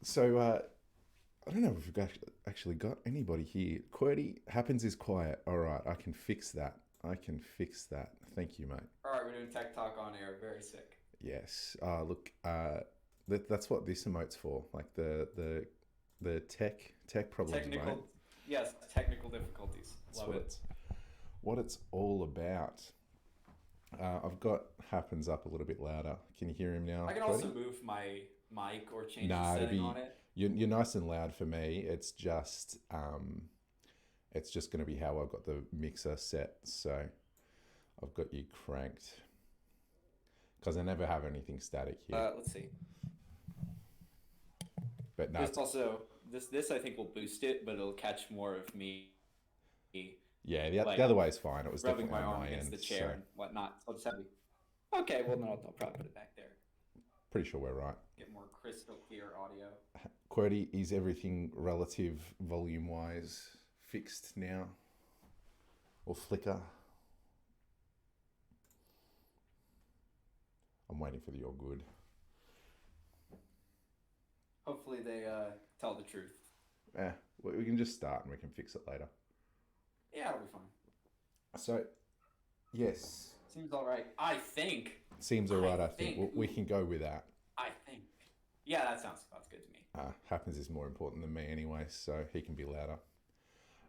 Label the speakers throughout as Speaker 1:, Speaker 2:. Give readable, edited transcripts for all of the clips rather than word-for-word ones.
Speaker 1: So I don't know if we've actually got anybody here. QWERTY happens is quiet. All right, I can fix that. I can fix that. Thank you, mate.
Speaker 2: All right, we're doing tech talk on air. Very sick.
Speaker 1: Yes. Look, that's what this emote's for. Like the tech problems, mate.
Speaker 2: Technical, yes, technical difficulties.
Speaker 1: That's
Speaker 2: Love it.
Speaker 1: what it's all about. I've got happens up a little bit louder. Can you hear him now,
Speaker 2: I can
Speaker 1: QWERTY?
Speaker 2: also move my mic or change the
Speaker 1: Nah, it'll
Speaker 2: setting on
Speaker 1: be
Speaker 2: it.
Speaker 1: you're nice and loud for me. It's just going to be how I've got the mixer set. So I've got you cranked because I never have anything static here.
Speaker 2: Let's see.
Speaker 1: But no,
Speaker 2: This
Speaker 1: it's,
Speaker 2: also this I think will boost it, but it'll catch more of me
Speaker 1: yeah, the
Speaker 2: like
Speaker 1: other way is fine. It was
Speaker 2: rubbing
Speaker 1: definitely
Speaker 2: my
Speaker 1: on
Speaker 2: arm
Speaker 1: my
Speaker 2: against
Speaker 1: end.
Speaker 2: the
Speaker 1: So
Speaker 2: chair and whatnot. So I'll just have you. Okay, well no, I'll probably put it back there.
Speaker 1: pretty sure we're right.
Speaker 2: Get more crystal clear audio.
Speaker 1: QWERTY, is everything relative volume wise fixed now or flicker? I'm waiting for the you're good.
Speaker 2: Hopefully they tell the truth.
Speaker 1: Eh, we can just start and we can fix it later.
Speaker 2: Yeah, it'll be fine.
Speaker 1: So, yes,
Speaker 2: Seems all right. I think.
Speaker 1: seems all
Speaker 2: I
Speaker 1: right, I think.
Speaker 2: think.
Speaker 1: We
Speaker 2: Ooh,
Speaker 1: can go with that.
Speaker 2: I think. Yeah, that sounds good to me.
Speaker 1: Happens is more important than me anyway, so he can be louder.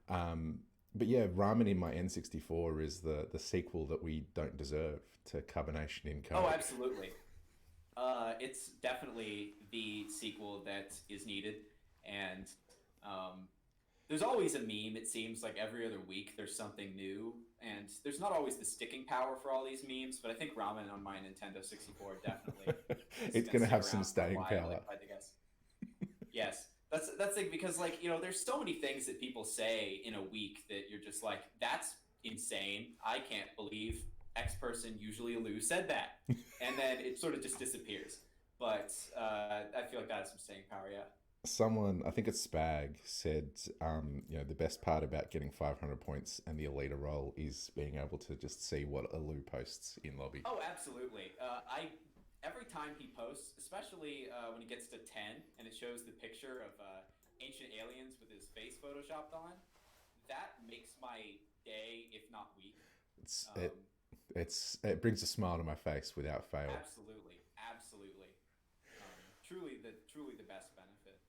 Speaker 1: Um, but yeah, Ramen in my N64 is the sequel that we don't deserve to Carbonation in
Speaker 2: Oh,
Speaker 1: Coke.
Speaker 2: absolutely. It's definitely the sequel that is needed, and um, there's always a meme. It seems like every other week there's something new, and there's not always the sticking power for all these memes. But I think Ramen on my Nintendo 64 definitely is
Speaker 1: It's
Speaker 2: gonna
Speaker 1: going to
Speaker 2: stick
Speaker 1: have some
Speaker 2: around for a
Speaker 1: staying
Speaker 2: while.
Speaker 1: power.
Speaker 2: If I had to guess. Yes, that's like because like there's so many things that people say in a week that you're just like that's insane. I can't believe X person, usually Lou, said that, and then it sort of just disappears. But I feel like that has some staying power. Yeah.
Speaker 1: Someone, I think it's Spag, said, the best part about getting 500 points and the Elite role is being able to just see what Alu posts in lobby.
Speaker 2: Oh, absolutely. I every time he posts, especially when he gets to 10 and it shows the picture of ancient aliens with his face photoshopped on, that makes my day, if not week.
Speaker 1: It's it
Speaker 2: Um,
Speaker 1: it brings a smile to my face without fail.
Speaker 2: Absolutely, absolutely. Truly the best benefit.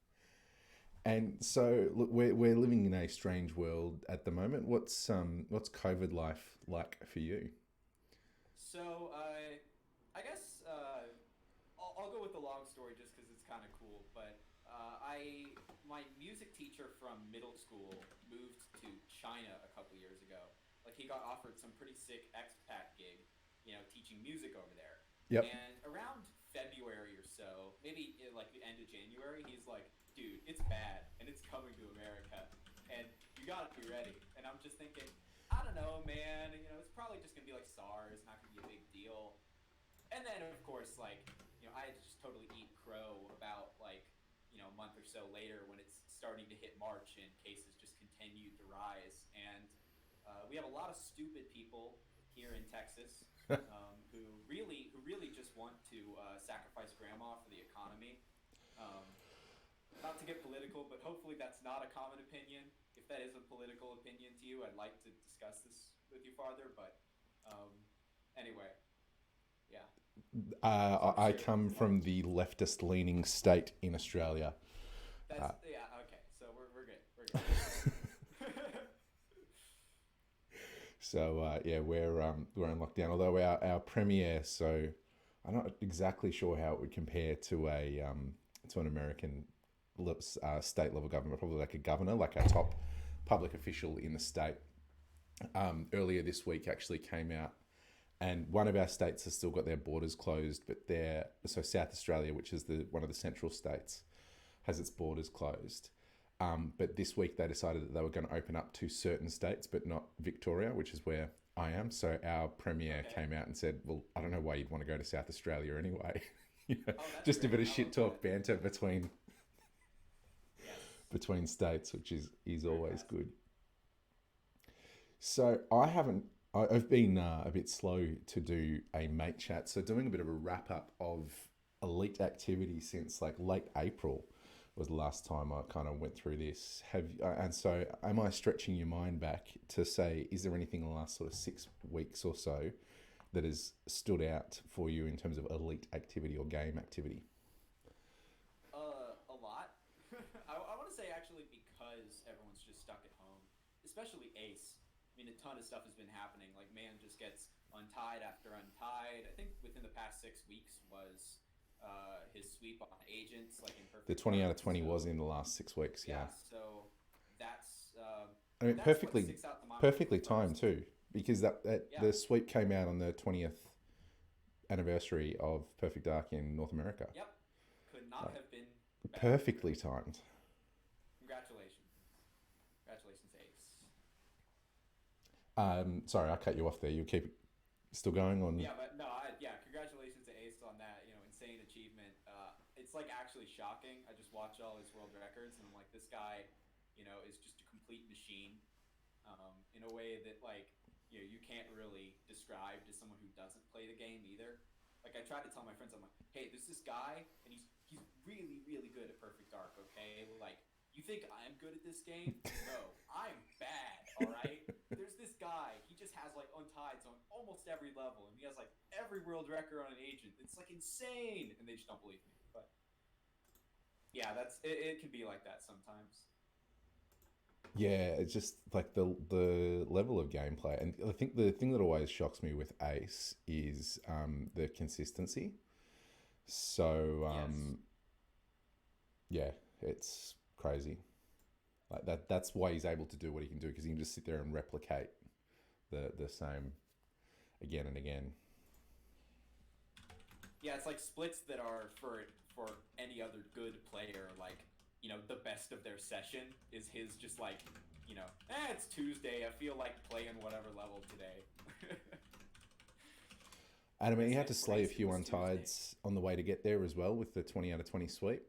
Speaker 1: And so, look, we're living in a strange world at the moment. What's COVID life like for you?
Speaker 2: So I guess I'll go with the long story just because it's kind of cool. But I my music teacher from middle school moved to China a couple years ago. Like he got offered some pretty sick expat gig, teaching music over there.
Speaker 1: Yep.
Speaker 2: And around February or so, maybe like the end of January, he's like, "Dude, it's bad and it's coming to America, and you gotta be ready." And I'm just thinking, I don't know, man. It's probably just gonna be like SARS, not gonna be a big deal. And then of course, like, I had to just totally eat crow about like, a month or so later when it's starting to hit March and cases just continued to rise. And we have a lot of stupid people here in Texas who really just want to sacrifice grandma for the economy. Um, Not to get political, but hopefully that's not a common opinion. If that is a political opinion to you, I'd like to discuss this with you farther. But um, anyway, yeah. So I'm
Speaker 1: I
Speaker 2: sure
Speaker 1: come
Speaker 2: you want
Speaker 1: from the leftist leaning state in Australia.
Speaker 2: that's
Speaker 1: Uh,
Speaker 2: yeah okay. So we're good. We're good.
Speaker 1: so yeah, we're in lockdown. Although our premier, so I'm not exactly sure how it would compare to a to an American state level government, probably like a governor, like a top public official in the state. Earlier this week actually came out, and one of our states has still got their borders closed, but they're so South Australia, which is the one of the central states, has its borders closed. But this week they decided that they were going to open up to certain states, but not Victoria, which is where I am. So our premier
Speaker 2: Okay.
Speaker 1: came out and said, "Well, I don't know why you'd want to go to South Australia anyway."
Speaker 2: Oh, that's
Speaker 1: Just a bit
Speaker 2: great.
Speaker 1: of
Speaker 2: I
Speaker 1: shit
Speaker 2: love that.
Speaker 1: talk banter
Speaker 2: Yes.
Speaker 1: between states, which is
Speaker 2: Very
Speaker 1: always
Speaker 2: fast.
Speaker 1: good. So I haven't. I've been a bit slow to do a mate chat. So doing a bit of a wrap up of elite activity since like late April. was the last time I kind of went through this. And so am I stretching your mind back to say, is there anything in the last sort of 6 weeks or so that has stood out for you in terms of elite activity or game activity?
Speaker 2: A lot. I want to say actually because everyone's just stuck at home, especially Ace. I mean, a ton of stuff has been happening. Like, man just gets untied after untied. I think within the past 6 weeks was his sweep on agents, like in
Speaker 1: The
Speaker 2: Perfect
Speaker 1: 20 out
Speaker 2: Dark.
Speaker 1: of 20 was
Speaker 2: So
Speaker 1: in the last 6 weeks, yeah.
Speaker 2: yeah, so that's
Speaker 1: I mean,
Speaker 2: that's what sticks out to my mind the
Speaker 1: perfectly timed
Speaker 2: most.
Speaker 1: too, because that
Speaker 2: Yeah.
Speaker 1: the sweep came out on the 20th anniversary of Perfect Dark in North America.
Speaker 2: Yep. Could not
Speaker 1: Like,
Speaker 2: have been better.
Speaker 1: perfectly timed.
Speaker 2: Congratulations. Congratulations, Ace.
Speaker 1: Sorry, I cut you off there. You keep it still going on.
Speaker 2: Yeah, but no, yeah, congratulations to Ace on that, insane achievement. It's like actually shocking. I just watch all his world records and I'm like, this guy, is just a complete machine, in a way that like, you can't really describe to someone who doesn't play the game either. Like I try to tell my friends, I'm like, hey, there's this guy and he's really, really good at Perfect Dark, okay? Like, you think I'm good at this game? No, I'm bad, all right? There's this guy, he just has like untieds on almost every level, and he has like every world record on an agent. It's like insane, and they just don't believe me. But yeah, it can be like that sometimes.
Speaker 1: Yeah, it's just like the level of gameplay, and I think the thing that always shocks me with Ace is the consistency. So
Speaker 2: Yes.
Speaker 1: yeah, it's crazy. Like that's why he's able to do what he can do, because he can just sit there and replicate the same again and again.
Speaker 2: Yeah, it's like splits that are for any other good player, like, the best of their session is his just like, it's Tuesday, I feel like playing whatever level today.
Speaker 1: And I mean, he had to
Speaker 2: It's
Speaker 1: slay a
Speaker 2: race, it
Speaker 1: few
Speaker 2: was Tuesday.
Speaker 1: untides on the way to get there as well with the 20 out of 20 sweep.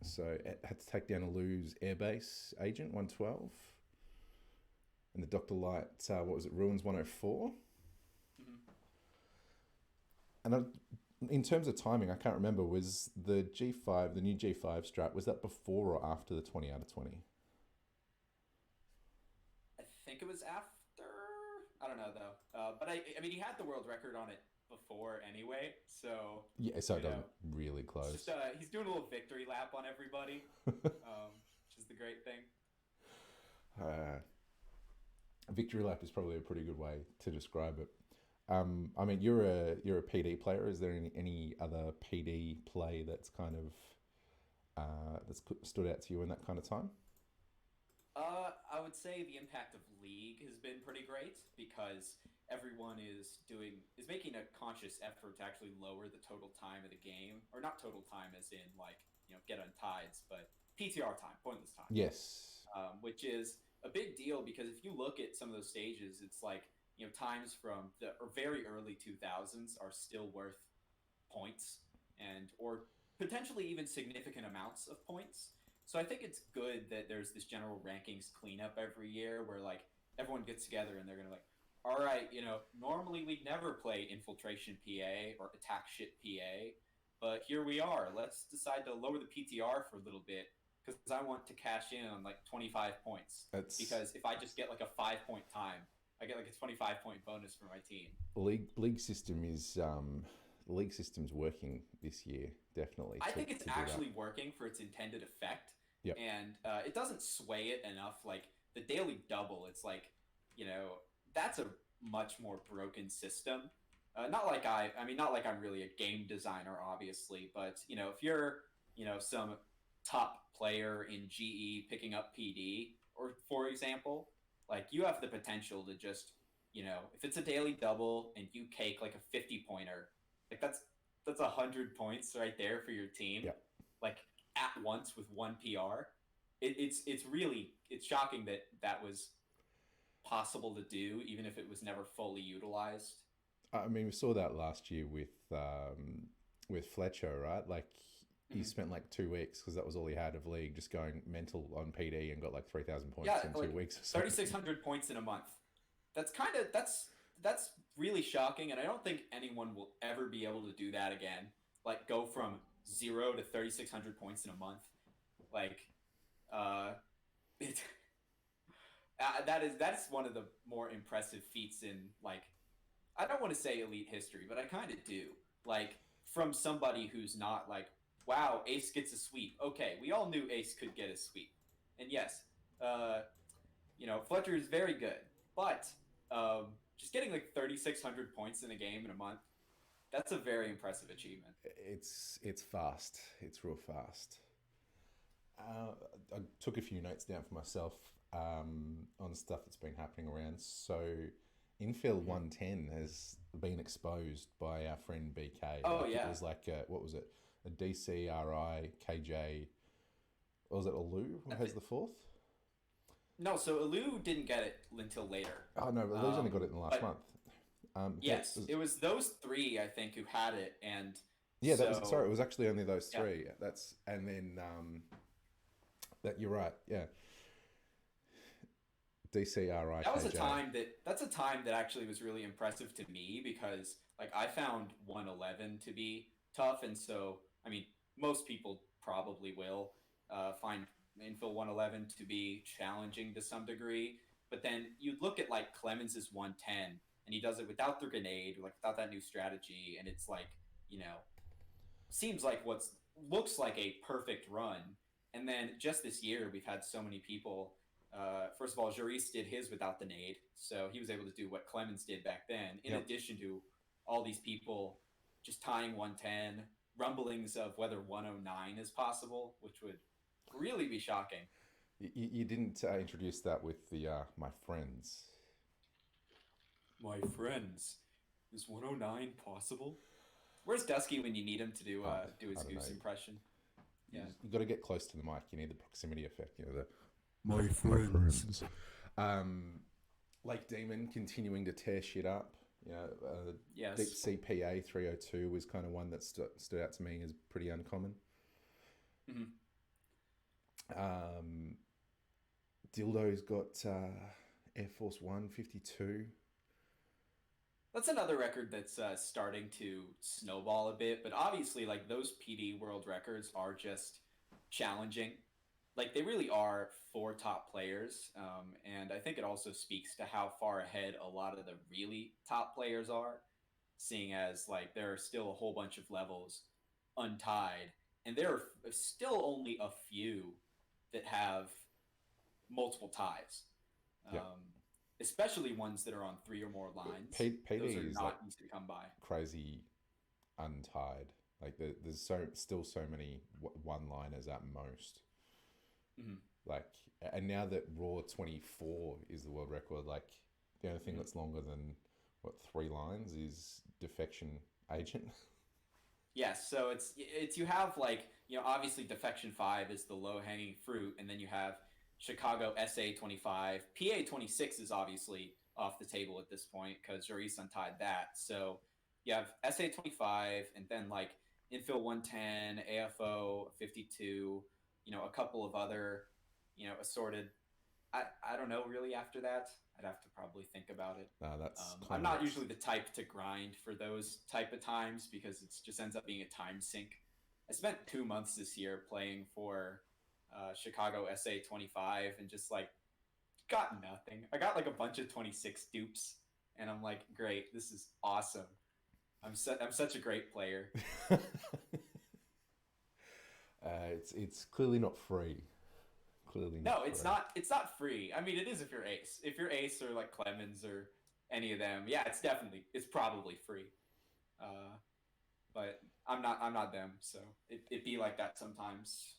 Speaker 1: So it had to take down a lose airbase agent 112 and the Dr. Light, what was it, Ruins 104.
Speaker 2: Hmm.
Speaker 1: And in terms of timing, I can't remember, was the G5, the new G5 strat, was that before or after the 20 out of 20?
Speaker 2: I think it was after. I don't know though. But I mean, he had the world record on it before anyway, so
Speaker 1: Yeah, so it
Speaker 2: you know,
Speaker 1: doesn't really
Speaker 2: it's just
Speaker 1: close.
Speaker 2: he's doing a little victory lap on everybody, which is the great thing.
Speaker 1: uh, Victory lap is probably a pretty good way to describe it. I mean, you're a PD player. Is there any other PD play that's kind of that's stood out to you in that kind of time?
Speaker 2: I would say the impact of League has been pretty great because everyone is making a conscious effort to actually lower the total time of the game, or not total time as in like get untieds, but PTR time, pointless time,
Speaker 1: Yes.
Speaker 2: which is a big deal because if you look at some of those stages, it's like times from the very early 2000s are still worth points and or potentially even significant amounts of points. So I think it's good that there's this general rankings cleanup every year where like everyone gets together and they're gonna like, all right, normally we'd never play infiltration PA or attack shit PA, but here we are. Let's decide to lower the PTR for a little bit because I want to cash in on like 25 points.
Speaker 1: It's
Speaker 2: Because if I just get like a 5 point time, I get like a 25-point bonus for my team.
Speaker 1: league system is the league system's working this year definitely
Speaker 2: I think it's
Speaker 1: to do that.
Speaker 2: actually working for its intended effect,
Speaker 1: Yep.
Speaker 2: and it doesn't sway it enough. Like the daily double, it's like you know that's a much more broken system. Not like I mean, not like I'm really a game designer, obviously, but if you're some top player in GE picking up PD, or for example, like you have the potential to just if it's a daily double and you cake like a 50 pointer, like that's 100 points right there for your team,
Speaker 1: Yep.
Speaker 2: like at once with one PR. It's really it's shocking that that was possible to do, even if it was never fully utilized.
Speaker 1: I mean, we saw that last year with Fletcher, right? Like he
Speaker 2: Mhm.
Speaker 1: spent like 2 weeks because that was all he had of league, just going mental on PD and got like 3,000 points
Speaker 2: Yeah,
Speaker 1: in two
Speaker 2: like
Speaker 1: weeks or something.
Speaker 2: 3,600 points in a month. That's really shocking, and I don't think anyone will ever be able to do that again. Like go from 0 to 3,600 points in a month Like, uh, it, that's one of the more impressive feats in like I don't want to say elite history, but I kind of do. Like from somebody who's not like, wow, Ace gets a sweep. Okay, we all knew Ace could get a sweep, and yes, uh, Fletcher is very good, but just getting like 3,600 points in a game in a month, that's a very impressive achievement.
Speaker 1: It's fast. It's real fast. Uh, I took a few notes down for myself on stuff that's been happening around. So, Infill
Speaker 2: Mhm.
Speaker 1: 110 has been exposed by our friend BK.
Speaker 2: Oh
Speaker 1: Like it
Speaker 2: yeah,
Speaker 1: was like what was it? A DCRI KJ. What was it? Alu
Speaker 2: I
Speaker 1: has
Speaker 2: think
Speaker 1: the fourth.
Speaker 2: no. So Elu didn't get it until later.
Speaker 1: Oh no, Alu's only got it in the last
Speaker 2: But
Speaker 1: month.
Speaker 2: yes, it was those three I think who had it, and
Speaker 1: Yeah, that was sorry.
Speaker 2: so
Speaker 1: It was actually only those
Speaker 2: yeah,
Speaker 1: three. That's and then that you're right. Yeah, DCRI
Speaker 2: that was a
Speaker 1: KJ.
Speaker 2: time that's a time that actually was really impressive to me because like I found 111 to be tough, and so I mean most people probably will find infill 111 to be challenging to some degree, but then you look at like Clemens's 110 and he does it without the grenade, like without that new strategy, and it's like you know seems like what's looks like a perfect run. And then just this year, we've had so many people. First of all, Juris did his without the nade, so he was able to do what Clemens did back then. In
Speaker 1: Yep.
Speaker 2: addition to all these people just tying 110, rumblings of whether 109 is possible, which would really be shocking.
Speaker 1: You didn't introduce that with the my friends.
Speaker 2: My friends, is 109 possible? Where's Dusky when you need him to
Speaker 1: Uh,
Speaker 2: do
Speaker 1: I
Speaker 2: his
Speaker 1: don't know.
Speaker 2: goose impression? Yeah.
Speaker 1: You got to get close to the mic. You need the proximity effect. You know the
Speaker 3: My
Speaker 1: my
Speaker 3: friends.
Speaker 1: friends. Um, Lake Demon continuing to tear shit up. You know, Deep
Speaker 2: Yes.
Speaker 1: Sea PA 302 was kind of one that stood out to me as pretty uncommon.
Speaker 2: Mhm.
Speaker 1: Um, Dildo's got Air Force 152.
Speaker 2: That's another record that's starting to snowball a bit, but obviously, like those PD world records are just challenging. Like they really are for top players, and I think it also speaks to how far ahead a lot of the really top players are, seeing as like there are still a whole bunch of levels untied, and there are still only a few that have multiple ties,
Speaker 1: Yeah.
Speaker 2: um, especially ones that are on three or more lines. Those are
Speaker 1: PD is like
Speaker 2: not easy to come by.
Speaker 1: crazy untied. Like there's still so many one liners at most.
Speaker 2: Hmm.
Speaker 1: Like, and now that Raw 24 is the world record, like the only thing
Speaker 2: Hmm.
Speaker 1: that's longer than what 3 lines is Defection Agent.
Speaker 2: Yes, so it's you have like obviously Defection 5 is the low hanging fruit, and then you have Chicago SA 25, PA 26 is obviously off the table at this point because Joris untied that. So you have SA 25, and then like Infill 110, AFO 52, a couple of other assorted. I don't know really after that. I'd have to probably think about it.
Speaker 1: That's
Speaker 2: I'm
Speaker 1: kind of
Speaker 2: not
Speaker 1: what's
Speaker 2: usually the type to grind for those type of times because it just ends up being a time sink. I spent 2 months this year playing for Chicago SA 25 and just like got nothing. I got like a bunch of 26 dupes, and I'm like, great, this is awesome. I'm such a great player.
Speaker 1: it's clearly not free. Clearly not
Speaker 2: No, it's
Speaker 1: free.
Speaker 2: not. It's not free. I mean, it is if you're Ace. If you're Ace or like Clemens or any of them, yeah, it's probably free. Uh, but I'm not them, so it be like that sometimes.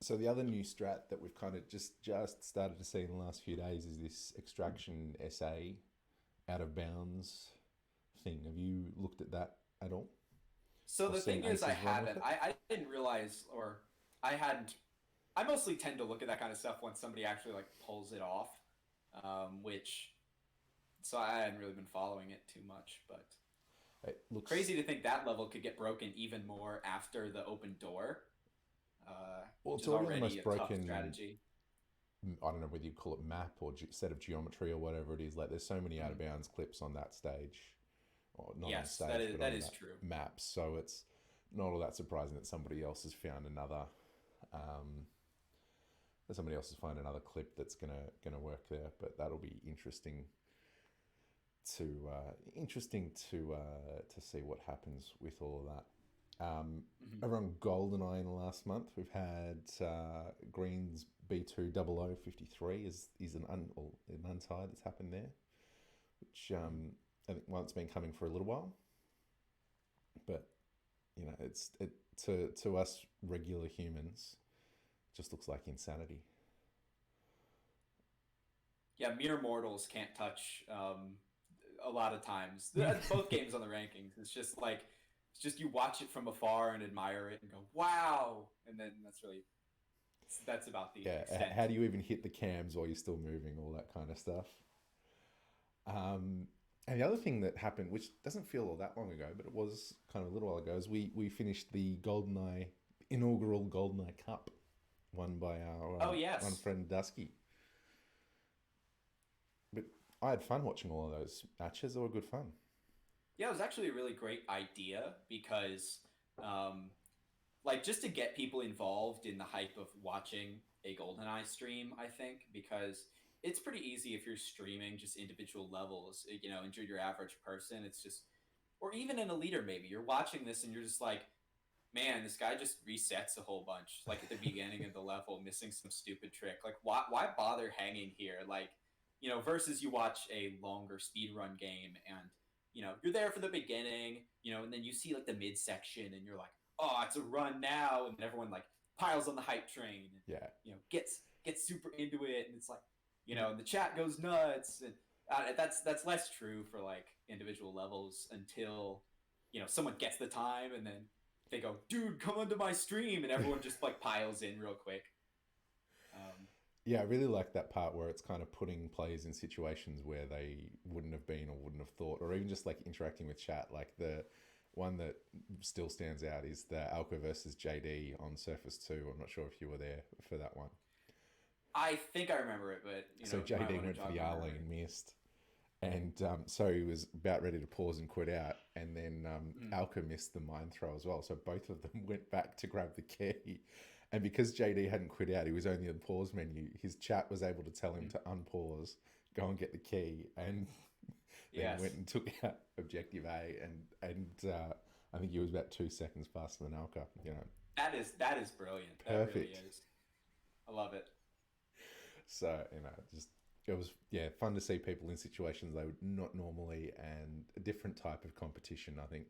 Speaker 1: So the other new strat that we've kind of just started to see in the last few days is this extraction SA out of bounds thing. Have you looked at that at all,
Speaker 2: So
Speaker 1: or
Speaker 2: the
Speaker 1: seen
Speaker 2: thing is, I
Speaker 1: Aces run with
Speaker 2: haven't.
Speaker 1: it?
Speaker 2: I didn't realize, or I hadn't. I mostly tend to look at that kind of stuff when somebody actually like pulls it off, which so I hadn't really been following it too much. But
Speaker 1: It looks
Speaker 2: crazy to think that level could get broken even more after the open door,
Speaker 1: well.
Speaker 2: which
Speaker 1: It's
Speaker 2: is
Speaker 1: already
Speaker 2: already
Speaker 1: almost
Speaker 2: a tough
Speaker 1: broken.
Speaker 2: strategy.
Speaker 1: I don't know whether you call it map or set of geometry or whatever it is. Like there's so many out of
Speaker 2: Mhm.
Speaker 1: bounds clips on that stage, or not on
Speaker 2: Yes,
Speaker 1: stage, but
Speaker 2: that
Speaker 1: on
Speaker 2: is
Speaker 1: that
Speaker 2: true.
Speaker 1: map. So it's not all that surprising that somebody else has found another um, somebody else has found another clip that's gonna work there. But that'll be interesting to see what happens with all of that.
Speaker 2: Hmm.
Speaker 1: Over on GoldenEye in the last month, we've had Green's B20053 is an untie that's happened there, which I think it's been coming for a little while, but to us regular humans, it just looks like insanity.
Speaker 2: Yeah, mere mortals can't touch a lot of times. Both games on the rankings. It's just you watch it from afar and admire it and go, "Wow!" And then that's about the
Speaker 1: Yeah,
Speaker 2: extent.
Speaker 1: how do you even hit the cams while you're still moving? All that kind of stuff. And the other thing that happened, which doesn't feel all that long ago, but it was kind of a little while ago, is we finished the GoldenEye inaugural GoldenEye Cup, won by our
Speaker 2: Oh
Speaker 1: one
Speaker 2: yes,
Speaker 1: friend Dusky. But I had fun watching all of those matches. They were good fun.
Speaker 2: yeah, it was actually a really great idea because, um, like, just to get people involved in the hype of watching a GoldenEye stream, I think, because it's pretty easy if you're streaming just individual levels, and you're your average person. It's just, or even in a leader, maybe you're watching this and you're just like, man, this guy just resets a whole bunch, like at the beginning of the level, missing some stupid trick. Like, why bother hanging here? Like, versus you watch a longer speed run game and you're there for the beginning, and then you see like the midsection and you're like, oh, it's a run now, and everyone like piles on the hype train and
Speaker 1: Yeah,
Speaker 2: gets super into it, and it's like, and the chat goes nuts, and that's less true for like individual levels until someone gets the time, and then they go, dude, come onto my stream, and everyone just like piles in real quick. Um,
Speaker 1: yeah, I really like that part where it's kind of putting players in situations where they wouldn't have been or wouldn't have thought, or even just like interacting with chat. Like the one that still stands out is the Alka versus JD on Surface Two. I'm not sure if you were there for that one.
Speaker 2: I think I remember it, but
Speaker 1: So
Speaker 2: you might
Speaker 1: JD
Speaker 2: want to
Speaker 1: went for
Speaker 2: jog
Speaker 1: the
Speaker 2: my
Speaker 1: R
Speaker 2: memory.
Speaker 1: lane, missed, and so he was about ready to pause and quit out, and then
Speaker 2: Mm.
Speaker 1: Alka missed the mine throw as well. So both of them went back to grab the key, and because JD hadn't quit out, he was only in the pause menu. His chat was able to tell him
Speaker 2: Mm.
Speaker 1: to unpause, go and get the key, and then went
Speaker 2: Yes,
Speaker 1: and took out objective A, and I think he was about 2 seconds faster than Alka.
Speaker 2: that is brilliant. That really
Speaker 1: Perfect.
Speaker 2: is. I love it.
Speaker 1: So just it was fun to see people in situations they would not normally, and a different type of competition. I think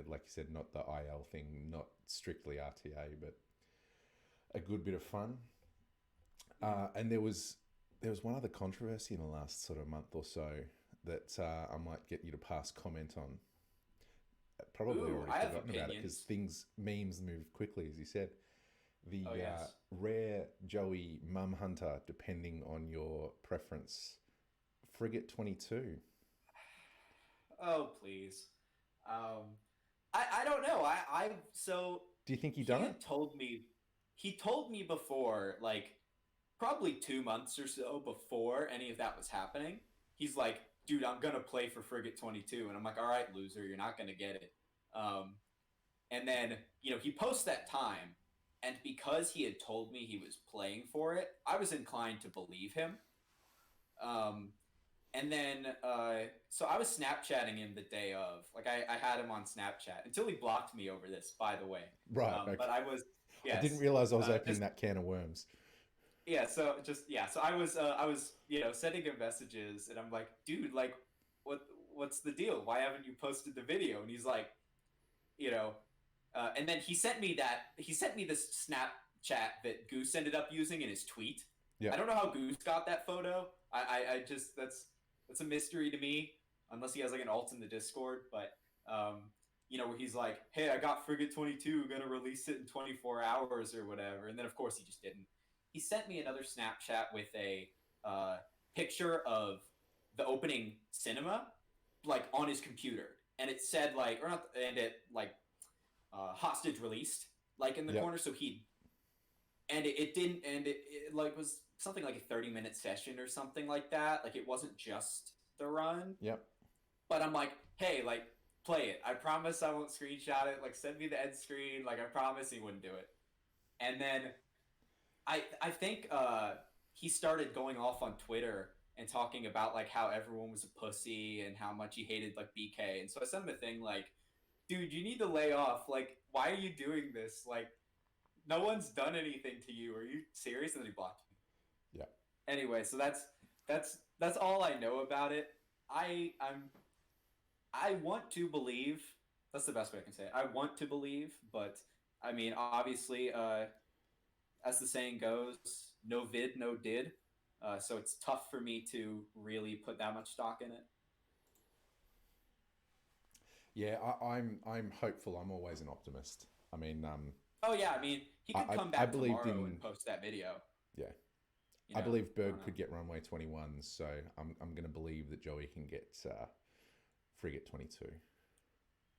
Speaker 1: like you said, not the IL thing, not strictly RTA, but a good bit of fun.
Speaker 2: Mm.
Speaker 1: And there was one other controversy in the last sort of month or so that I might get you to pass comment on. Probably
Speaker 2: Ooh,
Speaker 1: already
Speaker 2: I have
Speaker 1: forgotten about it because
Speaker 2: opinions.
Speaker 1: things memes move quickly, as you said.
Speaker 2: Oh
Speaker 1: The
Speaker 2: yes.
Speaker 1: rare Joey Mum Hunter, depending on your preference. Frigate 22.
Speaker 2: Oh please. Um, I don't know. I so
Speaker 1: Do you think he
Speaker 2: he
Speaker 1: done it?
Speaker 2: had told me he told me before, like probably 2 months or so before any of that was happening. He's like, dude, I'm gonna play for Frigate 22, and I'm like, all right, loser, you're not gonna get it. Um, and then he posts that time, and because he had told me he was playing for it, I was inclined to believe him. Um, and then so I was Snapchatting him the day of. Like I had him on Snapchat until he blocked me over this, by the way.
Speaker 1: Right. Okay.
Speaker 2: But I was,
Speaker 1: I didn't
Speaker 2: yes,
Speaker 1: realize I was opening
Speaker 2: just
Speaker 1: that can of worms.
Speaker 2: yeah. So I was sending him messages, and I'm like, dude, like what's the deal? Why haven't you posted the video? And he's like, you know, and then he sent me this Snapchat that Goose ended up using in his tweet. I
Speaker 1: Yep.
Speaker 2: don't know how Goose got that photo. I just that's a mystery to me, unless he has like an alt in the Discord. But where he's like, "Hey, I got Frigate 22, gonna release it in 24 hours or whatever," and then of course he just didn't. He sent me another Snapchat with a uh, picture of the opening cinema, like on his computer, and it said like, or not, and it like hostage released, like in the
Speaker 1: Yep.
Speaker 2: corner. So it didn't, and it like was something like a 30-minute session or something like that. Like it wasn't just the run,
Speaker 1: Yep.
Speaker 2: but I'm like, hey, like play it. I promise I won't screenshot it. Like send me the end screen. Like I promise he wouldn't do it. And then I think he started going off on Twitter and talking about like how everyone was a pussy and how much he hated like BK. And so I sent him a thing like, dude, you need to lay off. Like, why are you doing this? Like, no one's done anything to you. Are you serious? And then he blocked me.
Speaker 1: Yeah.
Speaker 2: Anyway, so that's all I know about it. I'm I want to believe. That's the best way I can say it. I want to believe, but I mean, obviously, as the saying goes, no vid, no did. So it's tough for me to really put that much stock in it.
Speaker 1: Yeah, I'm hopeful. I'm always an optimist. I mean,
Speaker 2: Oh yeah, I mean, he could come
Speaker 1: I
Speaker 2: back
Speaker 1: believed
Speaker 2: tomorrow
Speaker 1: in,
Speaker 2: and post that video.
Speaker 1: yeah.
Speaker 2: You
Speaker 1: I
Speaker 2: know,
Speaker 1: believe
Speaker 2: I don't
Speaker 1: Berg
Speaker 2: know.
Speaker 1: could get runway 21, so I'm gonna believe that Joey can get frigate 22.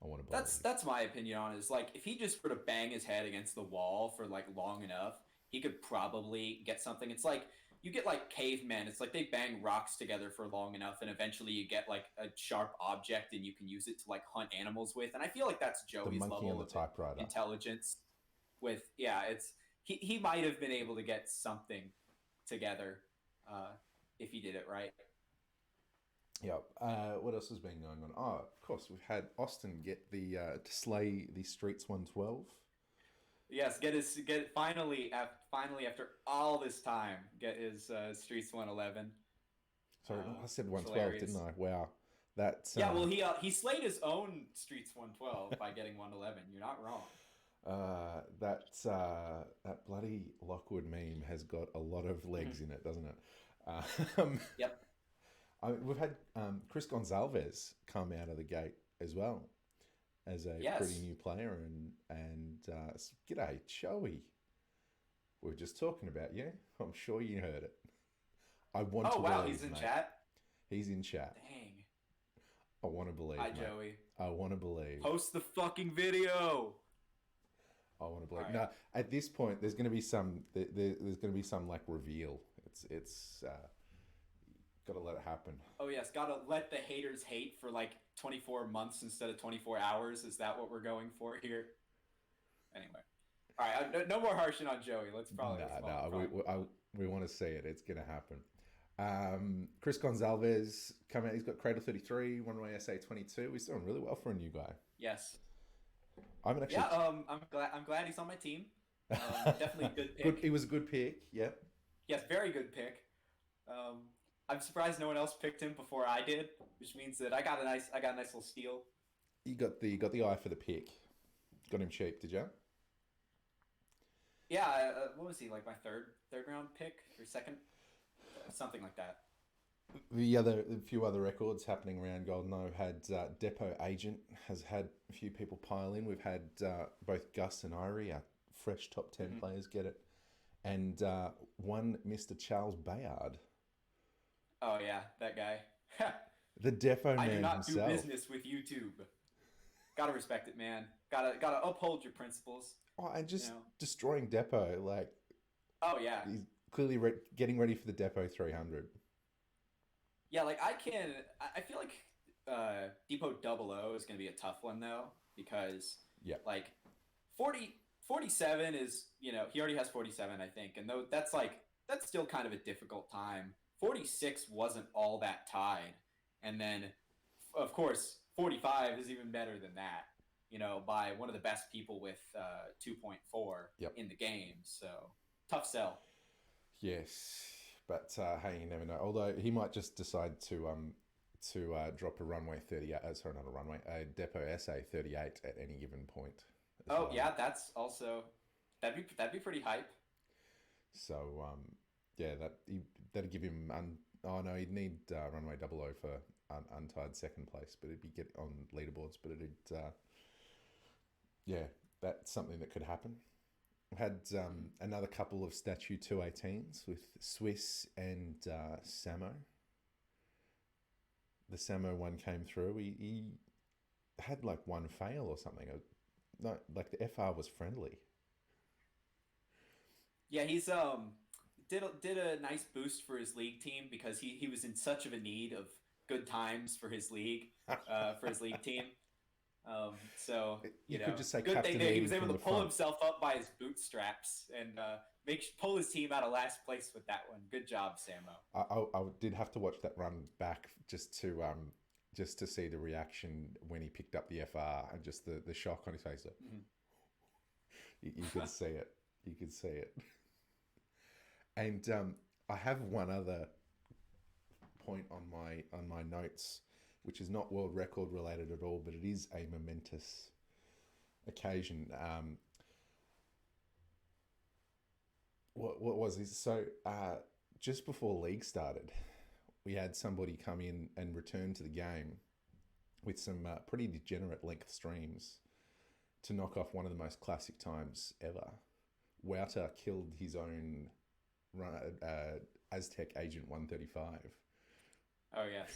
Speaker 1: I want to
Speaker 2: That's
Speaker 1: believe.
Speaker 2: that's my opinion on it. Is like if he just were to bang his head against the wall for like long enough, he could probably get something. It's like you get like cavemen. It's like they bang rocks together for long enough, and eventually you get like a sharp object, and you can use it to like hunt animals with. And I feel like that's
Speaker 1: The
Speaker 2: Joey's
Speaker 1: monkey on
Speaker 2: level
Speaker 1: the
Speaker 2: of
Speaker 1: typewriter.
Speaker 2: intelligence. With yeah, it's he might have been able to get something together uh, if he did it right.
Speaker 1: Yep. What else has been going on? Oh, of course, we've had Austin get the to slay the Streets 112.
Speaker 2: Yes, get finally after all this time get his Streets 111.
Speaker 1: Sorry, I said
Speaker 2: It's
Speaker 1: 112, didn't
Speaker 2: hilarious.
Speaker 1: I? Wow. That's
Speaker 2: Yeah, well he slayed his own Streets 112 by getting 111. You're not wrong.
Speaker 1: that bloody Lockwood meme has got a lot of
Speaker 2: Mhm.
Speaker 1: legs in it, doesn't it?
Speaker 2: Yep.
Speaker 1: We've had Chris Gonzalez come out of the gate as well as a pretty
Speaker 2: Yes.
Speaker 1: new player, and g'day Joey. We were just talking about you. I'm sure you heard it. I want
Speaker 2: Oh
Speaker 1: to
Speaker 2: wow, he's
Speaker 1: believe,
Speaker 2: in
Speaker 1: mate.
Speaker 2: chat.
Speaker 1: He's in chat.
Speaker 2: Dang.
Speaker 1: I want to believe,
Speaker 2: Hi
Speaker 1: mate.
Speaker 2: Joey.
Speaker 1: I want to believe.
Speaker 2: Post the fucking video.
Speaker 1: I want to
Speaker 2: All
Speaker 1: believe.
Speaker 2: right.
Speaker 1: No, at this point, there's going to be some. There's going to be some like reveal. It's got to let it happen.
Speaker 2: Oh yes, gotta let the haters hate for like 24 months instead of 24 hours. Is that what we're going for here? Anyway. All right, no more harshing on Joey.
Speaker 1: No,
Speaker 2: Probably move on.
Speaker 1: we want to see it. It's going to happen. Chris Gonzalez come out. He's got Cradle 33, One Way SA 22. He's doing really well for a new guy.
Speaker 2: Yes.
Speaker 1: I haven't
Speaker 2: Yeah.
Speaker 1: actually.
Speaker 2: I'm glad he's on my team. Definitely good
Speaker 1: Good.
Speaker 2: pick.
Speaker 1: It was a good pick. Yep.
Speaker 2: Yes, very good pick. Um, I'm surprised no one else picked him before I did, which means that I got a nice little steal.
Speaker 1: You got the eye for the pick. Got him cheap, did you?
Speaker 2: Yeah. What was he like? My third round pick or second, something like that.
Speaker 1: A few other records happening around GoldenEye. We've had Depot Agent has had a few people pile in. We've had both Gus and Irie, our fresh top 10
Speaker 2: Hmm.
Speaker 1: players, get it. And one Mr. Charles Bayard,
Speaker 2: Oh yeah, that guy.
Speaker 1: the Depot
Speaker 2: I do
Speaker 1: man
Speaker 2: not do
Speaker 1: himself.
Speaker 2: business with YouTube. Gotta respect it, man. Gotta uphold your principles.
Speaker 1: Oh, and
Speaker 2: You
Speaker 1: just
Speaker 2: know.
Speaker 1: destroying Depot. Like,
Speaker 2: Oh yeah,
Speaker 1: he's clearly getting ready for the Depot 300.
Speaker 2: yeah. Like I feel like Depot Double O is gonna be a tough one though because
Speaker 1: Yeah.
Speaker 2: like 47 is he already has 47 I think, and though that's still kind of a difficult time. 46 wasn't all that tied, and then of course 45 is even better than that. By one of the best people with 2.4
Speaker 1: Yep.
Speaker 2: in the game. So tough sell.
Speaker 1: Yes. But hey, you never know. Although he might just decide to drop a runway 38. Sorry, not a runway. A Depot SA 38 at any given point as
Speaker 2: Oh
Speaker 1: well.
Speaker 2: yeah, that's also that'd be pretty hype.
Speaker 1: So yeah, that'd give him. Oh no, he'd need runway 00 for untied second place, but it'd be get on leaderboards. But it'd yeah, that's something that could happen. We had another couple of Statue 218s with Swiss and Samo. The Samo one came through. He had like one fail or something. No, like the FR was friendly.
Speaker 2: Yeah, he's did a nice boost for his league team because he was in such of a need of good times for his league team. So
Speaker 1: You could just say
Speaker 2: good thing
Speaker 1: captain
Speaker 2: that he was
Speaker 1: leading
Speaker 2: able
Speaker 1: from
Speaker 2: to
Speaker 1: the
Speaker 2: pull
Speaker 1: front.
Speaker 2: himself up by his bootstraps and pull his team out of last place with that one. Good job, Samo.
Speaker 1: I did have to watch that run back just to see the reaction when he picked up the FR and just the shock on his face.
Speaker 2: Mhm.
Speaker 1: You could see it. You could see it. And I have one other point on my notes, which is not world record related at all, but it is a momentous occasion. What was this? So just before league started, we had somebody come in and return to the game with some pretty degenerate length streams to knock off one of the most classic times ever. Wouter killed his own Aztec Agent 135.
Speaker 2: Oh yes.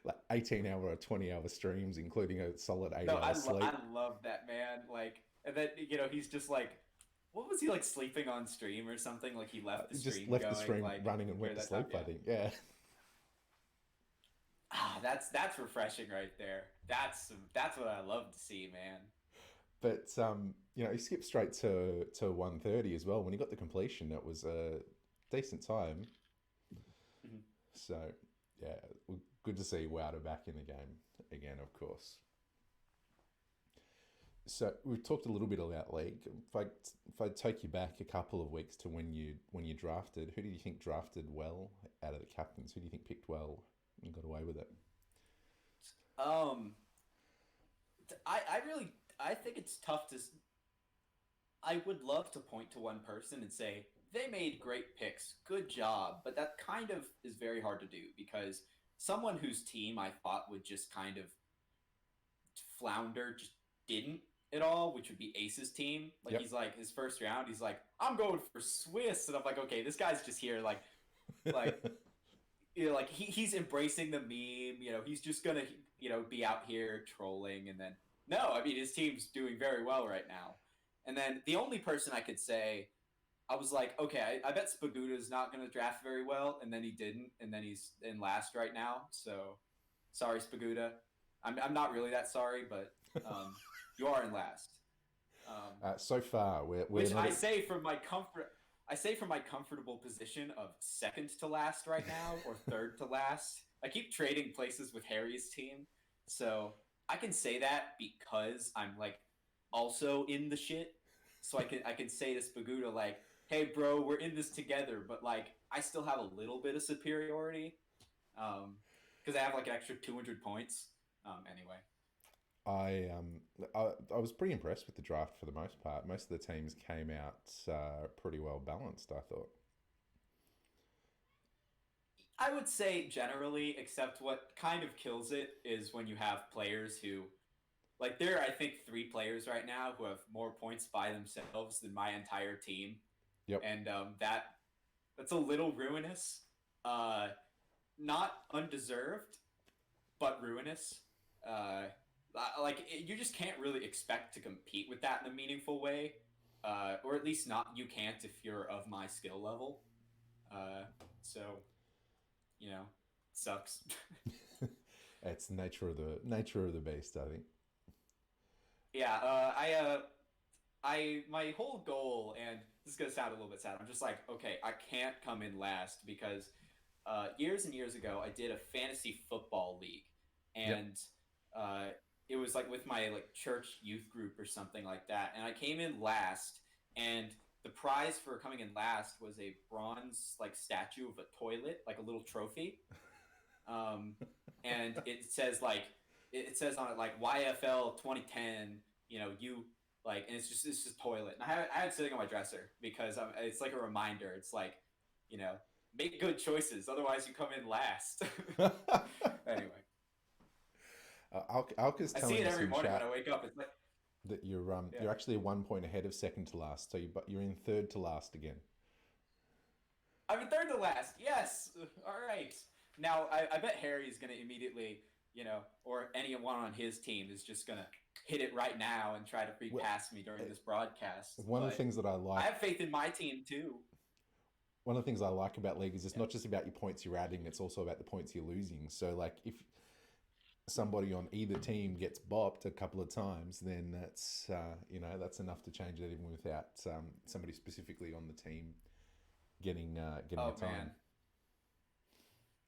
Speaker 1: Like 18-hour or 20-hour streams, including a solid eight
Speaker 2: No,
Speaker 1: hours sleep.
Speaker 2: I love that man. Like, and then he's just like, what was he like sleeping on stream or something? Like he left the
Speaker 1: Just
Speaker 2: stream
Speaker 1: left the
Speaker 2: going
Speaker 1: stream
Speaker 2: like
Speaker 1: running and went
Speaker 2: during
Speaker 1: to
Speaker 2: that time.
Speaker 1: sleep, I
Speaker 2: Yeah.
Speaker 1: think. Yeah.
Speaker 2: That's refreshing right there. That's what I love to see, man.
Speaker 1: But he skipped straight to 130 as well. When he got the completion, it was a decent time.
Speaker 2: Mhm.
Speaker 1: So yeah, good to see Wouter back in the game again, of course. So we've talked a little bit about league. If I take you back a couple of weeks to when you drafted, who do you think drafted well out of the captains? Who do you think picked well and got away with it?
Speaker 2: Um, I really I think it's tough to. I would love to point to one person and say they made great picks, good job, but that kind of is very hard to do because someone whose team I thought would just kind of flounder just didn't at all, which would be Ace's team. Like
Speaker 1: Yep.
Speaker 2: he's like his first round, he's like, I'm going for Swiss, and I'm like, okay, this guy's just here like like he's embracing the meme. He's just gonna be out here trolling, and then no, I mean his team's doing very well right now. And then the only person I could say, I was like, okay, I bet Spaguta's not gonna draft very well, and then he didn't, and then he's in last right now. So sorry, Spaguta. I'm not really that sorry, but um, you are in last. Um,
Speaker 1: So far, we're
Speaker 2: which
Speaker 1: not
Speaker 2: I
Speaker 1: at,
Speaker 2: say from my comfort. I say from my comfortable position of second to last right now or third to last. I keep trading places with Harry's team, so I can say that because I'm like also in the shit. So I can say to Spaguta like, "Hey, bro, we're in this together," but like I still have a little bit of superiority because I have like an extra 200 points. Anyway.
Speaker 1: I was pretty impressed with the draft for the most part. Most of the teams came out pretty well balanced, I thought.
Speaker 2: I would say generally, except what kind of kills it is when you have players who, like, there are, I think, three players right now who have more points by themselves than my entire team.
Speaker 1: Yep.
Speaker 2: And that's a little ruinous. Uh, Not undeserved, but ruinous. Uh, like, you just can't really expect to compete with that in a meaningful way. Or at least not, you can't if you're of my skill level. So, sucks.
Speaker 1: It's the nature of the beast, I think.
Speaker 2: Yeah, my whole goal, and this is gonna sound a little bit sad. I'm just like, okay, I can't come in last because years and years ago, I did a fantasy football league,
Speaker 1: Yep.
Speaker 2: and uh, it was like with my like church youth group or something like that, and I came in last, and the prize for coming in last was a bronze like statue of a toilet, like a little trophy, um, and it says on it like YFL 2010. You like, and it's just toilet. And I had it sitting on my dresser because it's like a reminder. It's like, you know, make good choices, otherwise you come in last. Anyway,
Speaker 1: Alka's
Speaker 2: I see
Speaker 1: telling
Speaker 2: it
Speaker 1: us
Speaker 2: every
Speaker 1: in
Speaker 2: morning when I
Speaker 1: chat
Speaker 2: wake up. It's like,
Speaker 1: that
Speaker 2: yeah,
Speaker 1: you're actually 1 point ahead of second to last, so you're in third to last again.
Speaker 2: I'm in third to last. Yes, all right. Now I bet Harry's gonna immediately, or anyone on his team is just gonna hit it right now and try to free
Speaker 1: Well,
Speaker 2: pass me during this broadcast.
Speaker 1: one of the
Speaker 2: But
Speaker 1: things that I
Speaker 2: I
Speaker 1: like
Speaker 2: have faith in my team too.
Speaker 1: one of the things I like about league is it's
Speaker 2: Yeah.
Speaker 1: not just about your points you're adding; it's also about the points you're losing. So, like, somebody on either team gets bopped a couple of times, then that's that's enough to change it even without somebody specifically on the team getting a
Speaker 2: Oh
Speaker 1: time.
Speaker 2: man,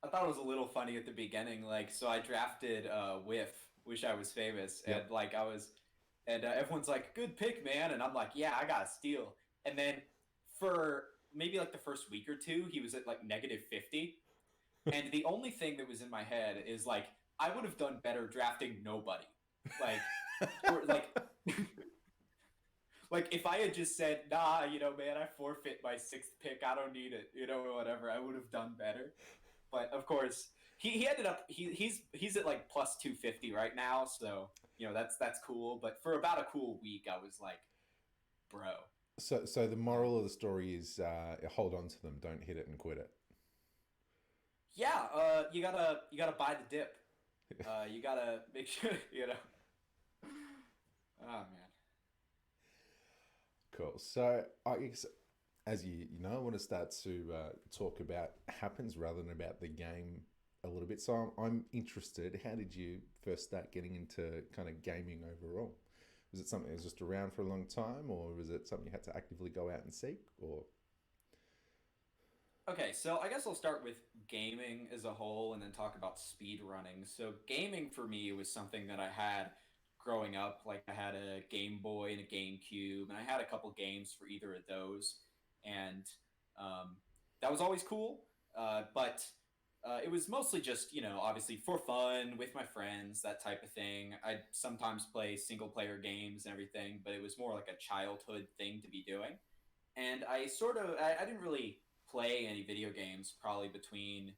Speaker 2: I thought it was a little funny at the beginning. Like, so I drafted Whiff, Wish I Was Famous, and
Speaker 1: Yep.
Speaker 2: like I was, and everyone's like, "Good pick, man," and I'm like, "Yeah, I got a steal." And then for maybe like the first week or two, he was at like -50, and the only thing that was in my head is like, I would have done better drafting nobody, like, or like. Like if I had just said, nah, man, I forfeit my sixth pick. I don't need it, or whatever. I would have done better. But of course, he ended up he's at like +250 right now, so that's cool. But for about a cool week, I was like, bro,
Speaker 1: So the
Speaker 2: you know,
Speaker 1: moral of the story is hold on to them, don't hit it and quit it.
Speaker 2: yeah, you gotta buy the dip. You gotta make sure, Oh man.
Speaker 1: Cool. So I guess as I want to start to talk about happens rather than about the game a little bit. So I'm interested. How did you first start getting into kind of gaming overall? Was it something that was just around for a long time, or was it something you had to actively go out and seek? Or
Speaker 2: Okay, so I guess I'll start with gaming as a whole and then talk about speed running. So gaming for me was something that I had growing up. Like I had a Game Boy and a GameCube, and I had a couple games for either of those, and um, that was always cool. But it was mostly just obviously for fun with my friends, that type of thing. I'd sometimes play single player games and everything, but it was more like a childhood thing to be doing. And I didn't really play any video games probably between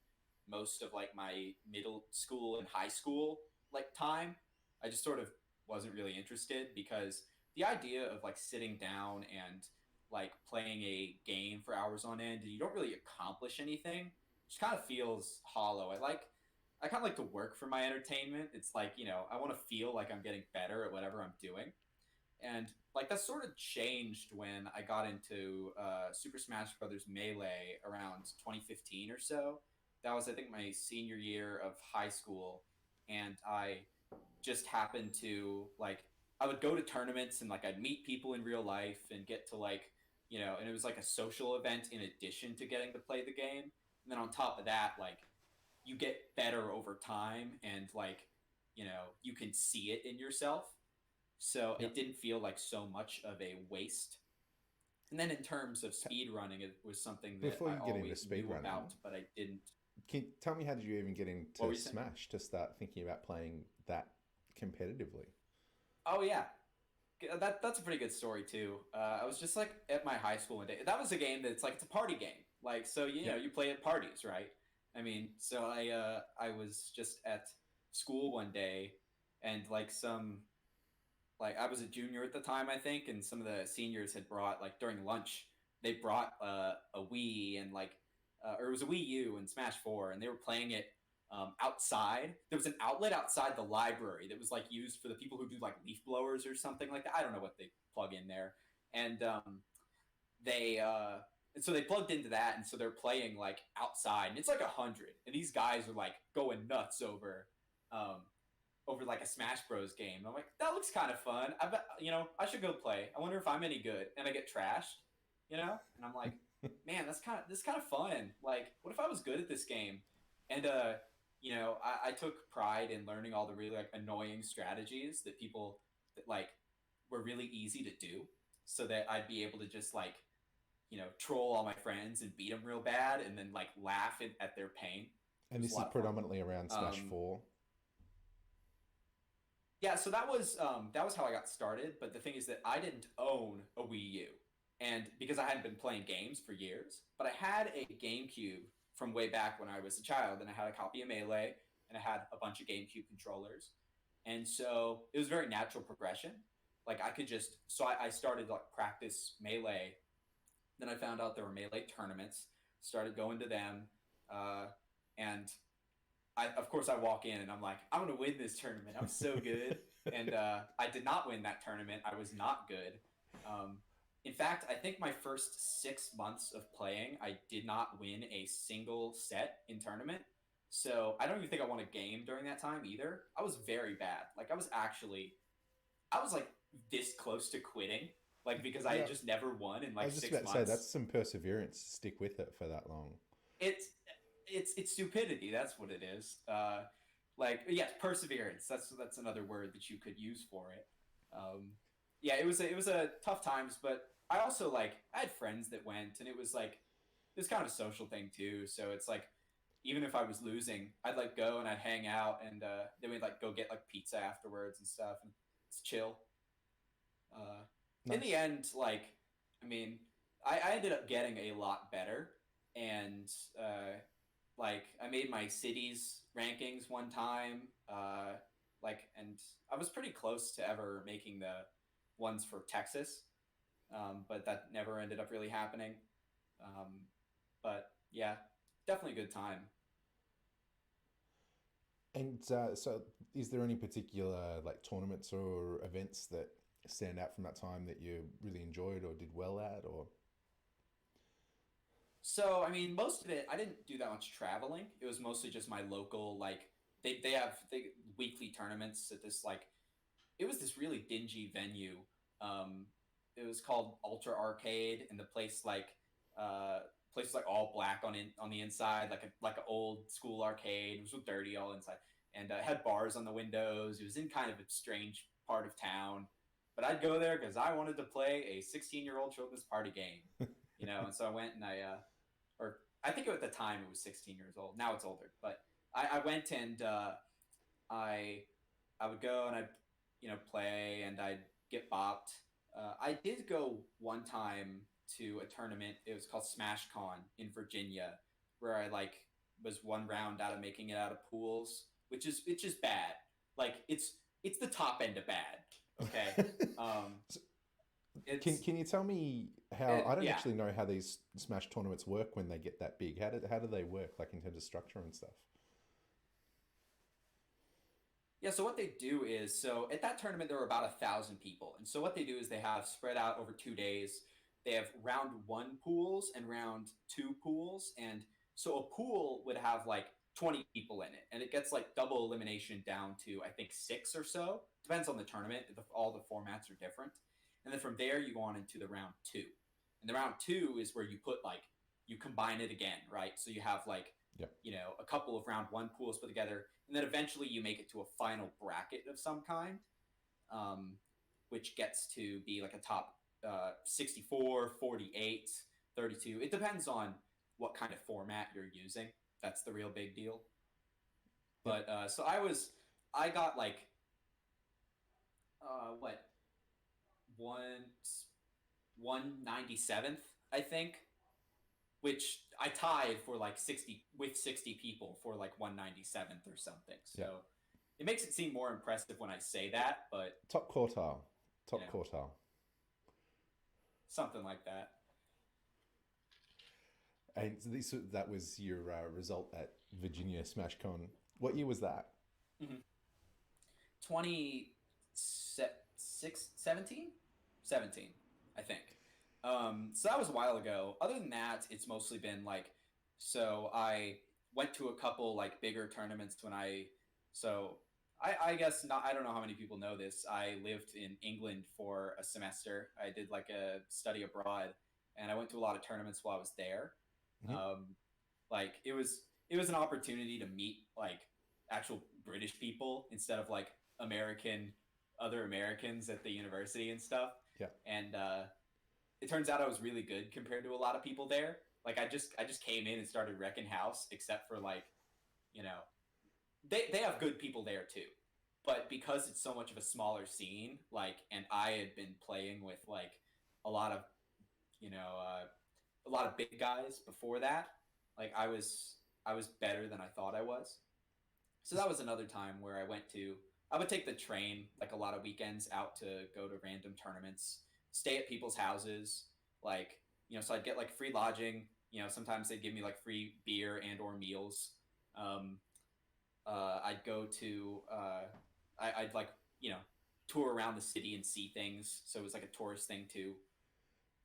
Speaker 2: most of like my middle school and high school like time. I just sort of wasn't really interested because the idea of like sitting down and like playing a game for hours on end and you don't really accomplish anything just kind of feels hollow. I kind of like to work for my entertainment. It's like, I want to feel like I'm getting better at whatever I'm doing. And like that sort of changed when I got into Super Smash Brothers Melee around 2015 or so. That was, I think, my senior year of high school, and I just happened to like I would go to tournaments and like I'd meet people in real life and get to like and it was like a social event in addition to getting to play the game. And then on top of that, like you get better over time and like you can see it in yourself, so
Speaker 1: yeah,
Speaker 2: it didn't feel like so much of a waste. And then in terms of speed running, it was something that
Speaker 1: before
Speaker 2: I
Speaker 1: you get into
Speaker 2: always knew
Speaker 1: speedrunning,
Speaker 2: about, but I didn't.
Speaker 1: can you tell me how did you even get
Speaker 2: What
Speaker 1: into
Speaker 2: were you saying?
Speaker 1: Smash to start thinking about playing that competitively?
Speaker 2: Oh yeah, that's a pretty good story too. I was just like at my high school one day. That was a game that's like it's a party game. Like so
Speaker 1: Yep.
Speaker 2: you play at parties, right? I mean, so I was just at school one day, and like I was a junior at the time, I think, and some of the seniors had brought like during lunch they brought a Wii and like or it was a Wii U and Smash Four, and they were playing it outside. There was an outlet outside the library that was like used for the people who do like leaf blowers or something like that. I don't know what they plug in there, and they and so they plugged into that, and so they're playing like outside, and it's like 100, and these guys are like going nuts um, over like a Smash Bros game. I'm like, that looks kind of fun. I bet I should go play. I wonder if I'm any good. And I get trashed, and I'm like, man, this kind of fun. Like, what if I was good at this game? And I took pride in learning all the really like annoying strategies that people that like were really easy to do, so that I'd be able to just like troll all my friends and beat them real bad, and then like laugh at their pain. It
Speaker 1: And
Speaker 2: was a
Speaker 1: this is
Speaker 2: lot of fun.
Speaker 1: predominantly around Smash
Speaker 2: Um,
Speaker 1: 4.
Speaker 2: Yeah, so that was how I got started. But the thing is that I didn't own a Wii U, and because I hadn't been playing games for years, but I had a GameCube from way back when I was a child, and I had a copy of Melee, and I had a bunch of GameCube controllers, and so it was very natural progression. Like I could just so I started to like practice Melee. Then I found out there were Melee tournaments, started going to them, uh, and of course, I walk in and I'm like, I'm gonna win this tournament. I'm so good, and I did not win that tournament. I was not good. Um, in fact, I think my first 6 months of playing, I did not win a single set in tournament. So I don't even think I won a game during that time either. I was very bad. Like I was like this close to quitting, like because I had
Speaker 1: Yeah,
Speaker 2: just never won in
Speaker 1: I
Speaker 2: like
Speaker 1: was just
Speaker 2: six
Speaker 1: about to say that's
Speaker 2: months.
Speaker 1: some perseverance to stick with it for that long.
Speaker 2: It's it's stupidity. That's what it is. Like yes, perseverance. That's another word that you could use for it. Um, yeah, it was a tough times, but I also like I had friends that went, and it was like it was kind of a social thing too. So it's like even if I was losing, I'd like go and I'd hang out, and then we'd like go get like pizza afterwards and stuff, and it's chill. Uh, in the
Speaker 1: Nice.
Speaker 2: end, like, I mean, I ended up getting a lot better, and like I made my cities rankings one time, like, and I was pretty close to ever making the ones for Texas, but that never ended up really happening. Um, but yeah, definitely a good time.
Speaker 1: And so, is there any particular like tournaments or events that stand out from that time that you really enjoyed or did well at, or?
Speaker 2: So, I mean, most of it, I didn't do that much traveling. It was mostly just my local, like, they have weekly tournaments at this, like, it was this really dingy venue. Um, it was called Ultra Arcade, and the uh, place was like all black on the inside, like an old school arcade. It was so dirty all inside, and it had bars on the windows. It was in kind of a strange part of town, but I'd go there because I wanted to play a 16-year-old children's party game, you know. And so I went and or I think at the time it was 16 years old. Now it's older, but I went and I I would go and I'd play and I'd get bopped. I did go one time to a tournament. It was called Smash Con in Virginia, where I like was one round out of making it out of pools, which is bad. Like it's the top end of bad. Okay, um,
Speaker 1: So
Speaker 2: it's
Speaker 1: can you tell me how? I
Speaker 2: it
Speaker 1: don't
Speaker 2: yeah.
Speaker 1: actually know how these Smash tournaments work when they get that big. How do they work, like in terms of structure and stuff?
Speaker 2: Yeah, so what they do is, so at that tournament there were about 1,000 people, and so what they do is they have spread out over 2 days. They have round one pools and round two pools, and so a pool would have like 20 people in it, and it gets like double elimination down to I think six or so. Depends on the tournament. All the formats are different, and then from there you go on into the round two, and the round two is where you put like you combine it again, right? So you have like
Speaker 1: Yep.
Speaker 2: a couple of round one pools put together, and then eventually you make it to a final bracket of some kind, um, which gets to be like a top 64, 48, 32. It depends on what kind of format you're using. That's the real big deal.
Speaker 1: Yep.
Speaker 2: But so I got like what one 197th, I think, which I tied for like 60 with 60 people for like 197th or something.
Speaker 1: Yep.
Speaker 2: So it makes it seem more impressive when I say that, but
Speaker 1: Top quartile.
Speaker 2: you
Speaker 1: Top
Speaker 2: know,
Speaker 1: quartile.
Speaker 2: something like that.
Speaker 1: And so that was your result at Virginia SmashCon. What year was that?
Speaker 2: Mm-hmm. 26, 17? 17, I think. So that was a while ago. Other than that, it's mostly been like, so I went to a couple like bigger tournaments when so I guess not, I don't know how many people know this. I lived in England for a semester. I did like a study abroad, and I went to a lot of tournaments while I was there.
Speaker 1: Mm-hmm.
Speaker 2: Um, like it was an opportunity to meet like actual British people instead of like other Americans at the university and stuff.
Speaker 1: Yeah.
Speaker 2: And it turns out I was really good compared to a lot of people there. Like I just came in and started wrecking house, except for like you know they have good people there too. But because it's so much of a smaller scene, like, and I had been playing with like a lot of you know a lot of big guys before that, like I was better than I thought I was. So that was another time where I would take the train like a lot of weekends out to go to random tournaments, stay at people's houses, like, so I'd get like free lodging, sometimes they'd give me like free beer and or meals. Um, I'd go to, I'd like, tour around the city and see things. So it was like a tourist thing too.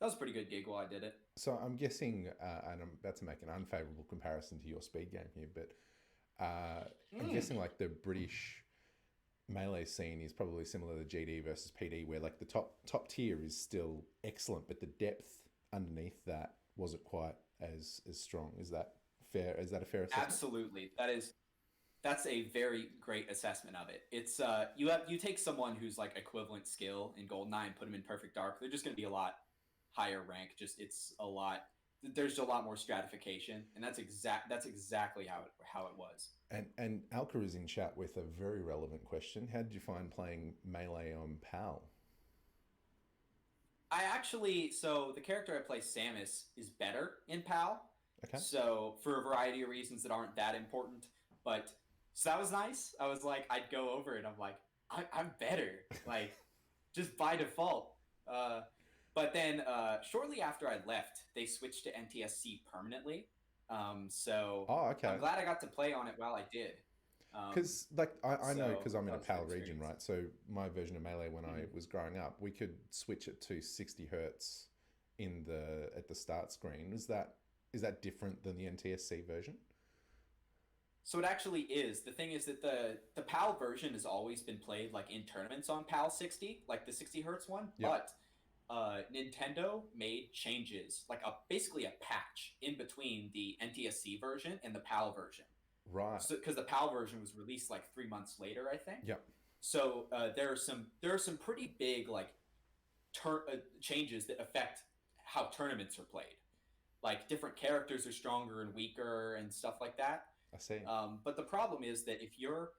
Speaker 2: That was a pretty good gig while I did it.
Speaker 1: So I'm guessing, and I'm about to make an unfavorable comparison to your speed game here, but I'm
Speaker 2: Mm.
Speaker 1: guessing like the British melee scene is probably similar to GD versus PD, where like the top tier is still excellent, but the depth underneath that wasn't quite as strong. Is that fair? Is that a fair assessment?
Speaker 2: Absolutely. That's a very great assessment of it. It's you take someone who's like equivalent skill in GoldenEye and put them in Perfect Dark, they're just going to be a lot higher rank. Just it's a lot. There's a lot more stratification, and that's exactly how it was.
Speaker 1: And Alka is in chat with a very relevant question. How did you find playing melee on PAL?
Speaker 2: I actually so the character I play, Samus, is better in PAL.
Speaker 1: Okay.
Speaker 2: So for a variety of reasons that aren't that important, but so that was nice. I was like, I'd go over it. I'm like, I'm better, like just by default. But then shortly after I left, they switched to NTSC permanently. So
Speaker 1: Oh,
Speaker 2: I'm
Speaker 1: okay.
Speaker 2: glad I got to play on it while I did.
Speaker 1: Because like I know
Speaker 2: So
Speaker 1: because I'm in
Speaker 2: that
Speaker 1: a
Speaker 2: was a good
Speaker 1: PAL region,
Speaker 2: experience.
Speaker 1: right? So my version of melee when I
Speaker 2: Mhm.
Speaker 1: was growing up, we could switch it to 60 hertz in the at the start screen. Is that different than the NTSC version?
Speaker 2: So it actually is. The thing is that the PAL version has always been played like in tournaments on PAL 60, like the 60 hertz one,
Speaker 1: Yep.
Speaker 2: but Nintendo made changes, like basically a patch in between the NTSC version and the PAL version.
Speaker 1: Right.
Speaker 2: So because the PAL version was released like 3 months later, I think.
Speaker 1: Yep.
Speaker 2: So there are some pretty big like changes that affect how tournaments are played. Like different characters are stronger and weaker and stuff like that.
Speaker 1: I see.
Speaker 2: But the problem is that if you're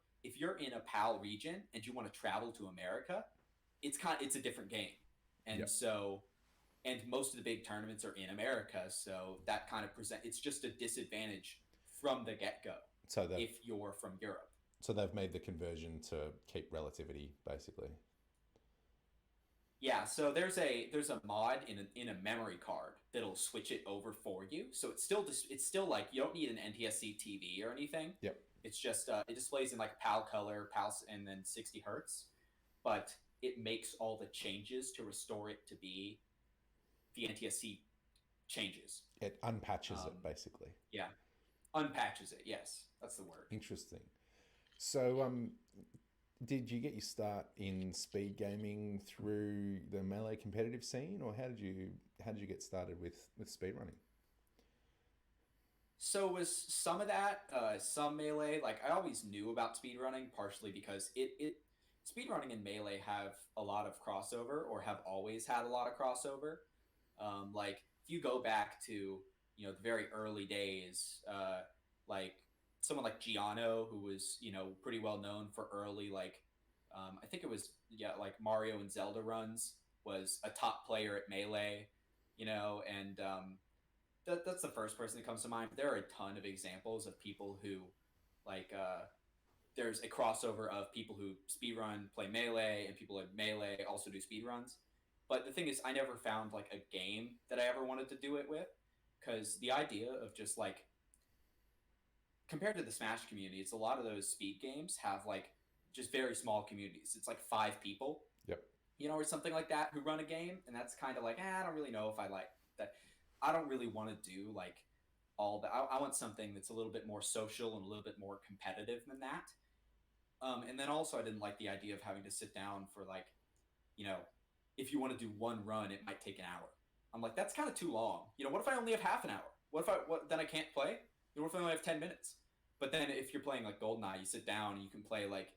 Speaker 2: in a PAL region and you want to travel to America, it's a different game, and
Speaker 1: Yep.
Speaker 2: so and most of the big tournaments are in America, so that kind of it's just a disadvantage from the get go
Speaker 1: So they've
Speaker 2: if you're from Europe.
Speaker 1: so they've made the conversion to keep relativity basically.
Speaker 2: Yeah, so there's a mod in a memory card that'll switch it over for you. So it's still like you don't need an NTSC TV or anything.
Speaker 1: Yep.
Speaker 2: It's just it displays in like PAL color, and then 60 hertz, but it makes all the changes to restore it to be the NTSC changes.
Speaker 1: It unpatches it
Speaker 2: Um,
Speaker 1: basically.
Speaker 2: yeah, unpatches it. Yes, that's the word.
Speaker 1: Interesting. So did you get your start in speed gaming through the melee competitive scene, or how did you get started with speedrunning?
Speaker 2: So was some of that, some melee. Like I always knew about speedrunning, partially because it speedrunning and melee have a lot of crossover, or have always had a lot of crossover. Like if you go back to the very early days, like someone like Giano, who was pretty well known for early like I think it was like Mario and Zelda runs, was a top player at melee, and that's the first person that comes to mind. But there are a ton of examples of people who like there's a crossover of people who speedrun play melee and people at melee also do speedruns. But the thing is, I never found like a game that I ever wanted to do it with, because the idea of just like compared to the Smash community, it's a lot of those speed games have like just very small communities. It's like 5 people,
Speaker 1: Yep.
Speaker 2: or something like that, who run a game, and that's kind of like, I don't really know if I like that. I don't really want to do like all that. I want something that's a little bit more social and a little bit more competitive than that. And then also, I didn't like the idea of having to sit down for like, you know, if you want to do one run, it might take an hour. I'm like, that's kind of too long. What if I only have half an hour? What then I can't play? What if I only have 10 minutes? But then if you're playing like GoldenEye, you sit down and you can play like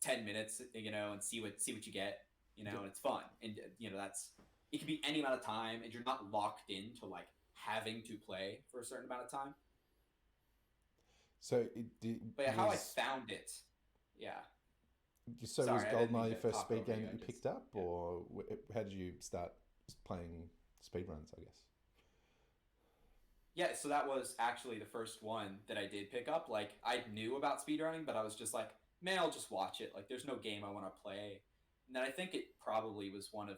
Speaker 2: 10 minutes, and see what you get,
Speaker 1: Yep.
Speaker 2: and it's fun, and that's it can be any amount of time, and you're not locked into like having to play for a certain amount of time.
Speaker 1: So it did,
Speaker 2: But yeah, how I
Speaker 1: was
Speaker 2: found it, yeah.
Speaker 1: so was
Speaker 2: Sorry, I didn't mean
Speaker 1: GoldenEye your
Speaker 2: to
Speaker 1: first
Speaker 2: talk
Speaker 1: speed
Speaker 2: over
Speaker 1: game
Speaker 2: you.
Speaker 1: that
Speaker 2: I
Speaker 1: you
Speaker 2: just
Speaker 1: picked up,
Speaker 2: Yeah.
Speaker 1: or how did you start playing speedruns? I guess.
Speaker 2: Yeah, so that was actually the first one that I did pick up. Like I knew about speedrunning, but I was just like, man, I'll just watch it. Like there's no game I want to play. And then I think it probably was one of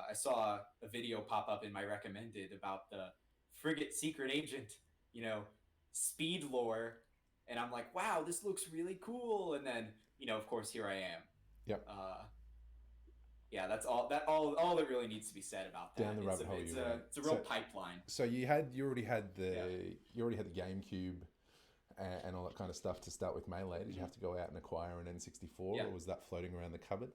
Speaker 2: I saw a video pop up in my recommended about the frigate secret agent, you know, speed lore, and I'm like, wow, this looks really cool. And then, of course, here I am.
Speaker 1: Yep.
Speaker 2: Uh, yeah, that's all that really needs to be said about
Speaker 1: Down
Speaker 2: that.
Speaker 1: the
Speaker 2: It's
Speaker 1: rabbit
Speaker 2: a
Speaker 1: hole
Speaker 2: it's
Speaker 1: you
Speaker 2: a
Speaker 1: went.
Speaker 2: it's a real
Speaker 1: So
Speaker 2: pipeline.
Speaker 1: so you already had
Speaker 2: Yeah.
Speaker 1: the GameCube. and all that kind of stuff to start with Melee? Did you have to go out and acquire an N64,
Speaker 2: Yeah.
Speaker 1: or was that floating around the cupboard?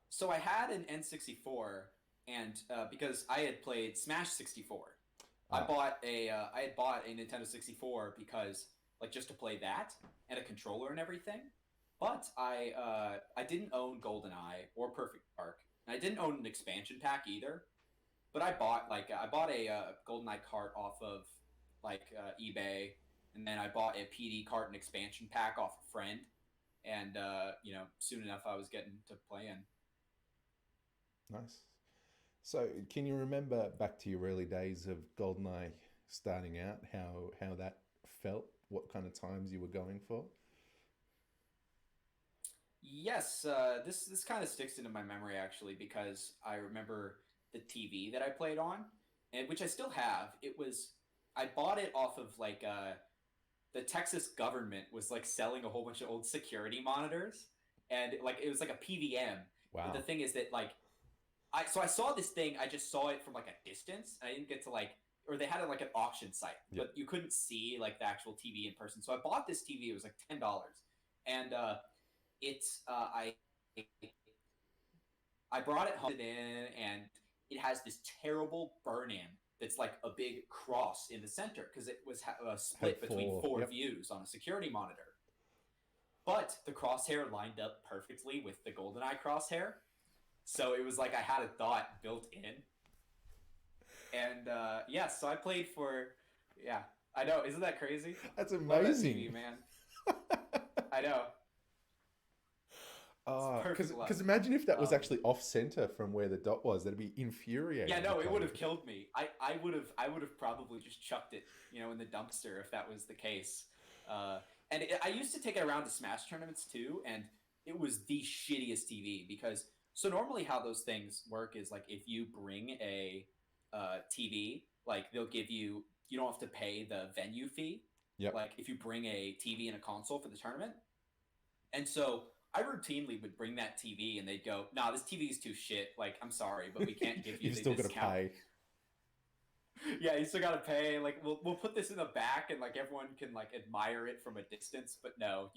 Speaker 2: So I had an N64, and because I had played Smash 64,
Speaker 1: Ah,
Speaker 2: I had bought a Nintendo 64 because like just to play that and a controller and everything. But I didn't own GoldenEye or Perfect Dark, and I didn't own an expansion pack either. But I bought a GoldenEye cart off of eBay, and then I bought a PD cart and expansion pack off a friend, and soon enough I was getting to playing.
Speaker 1: nice. So, can you remember back to your early days of GoldenEye starting out, how that felt? What kind of times you were going for?
Speaker 2: Yes, this kind of sticks into my memory actually because I remember the TV that I played on, and which I still have. I bought it off of the Texas government was like selling a whole bunch of old security monitors, and like it was like a PVM. But the
Speaker 1: Wow.
Speaker 2: thing is that I saw this thing. I just saw it from like a distance. I didn't get to or they had it like an auction site,
Speaker 1: Yep.
Speaker 2: but you couldn't see like the actual TV in person. So I bought this TV. It was like $10, and it's I brought it home in, and it has this terrible burn in that's like a big cross in the center because it was
Speaker 1: Had
Speaker 2: split between
Speaker 1: four.
Speaker 2: four
Speaker 1: Yep.
Speaker 2: views on a security monitor. But the crosshair lined up perfectly with the GoldenEye crosshair, so it was like I had a dot built in. And yeah, so I played for yeah. I know, isn't that crazy?
Speaker 1: That's
Speaker 2: Love that TV,
Speaker 1: amazing.
Speaker 2: man. I know. It's perfect
Speaker 1: Because
Speaker 2: luck.
Speaker 1: imagine if that was
Speaker 2: Um,
Speaker 1: actually off center from where the dot was. That'd be
Speaker 2: Yeah,
Speaker 1: infuriating to
Speaker 2: no, it
Speaker 1: play
Speaker 2: would have
Speaker 1: with.
Speaker 2: killed me. I would have probably just chucked it, in the dumpster if that was the case. I used to take it around to Smash tournaments too, and it was the shittiest TV because so normally how those things work is like if you bring a TV, like you don't have to pay the venue fee.
Speaker 1: Yep.
Speaker 2: Like if you bring a TV and a console for the tournament, and so I routinely would bring that TV and they'd go, nah, this TV is too shit. Like, I'm sorry, but we can't give you
Speaker 1: You've
Speaker 2: the
Speaker 1: still got to
Speaker 2: discount.
Speaker 1: pay.
Speaker 2: Yeah, you still gotta pay. Like, we'll put this in the back and like everyone can like admire it from a distance, but no,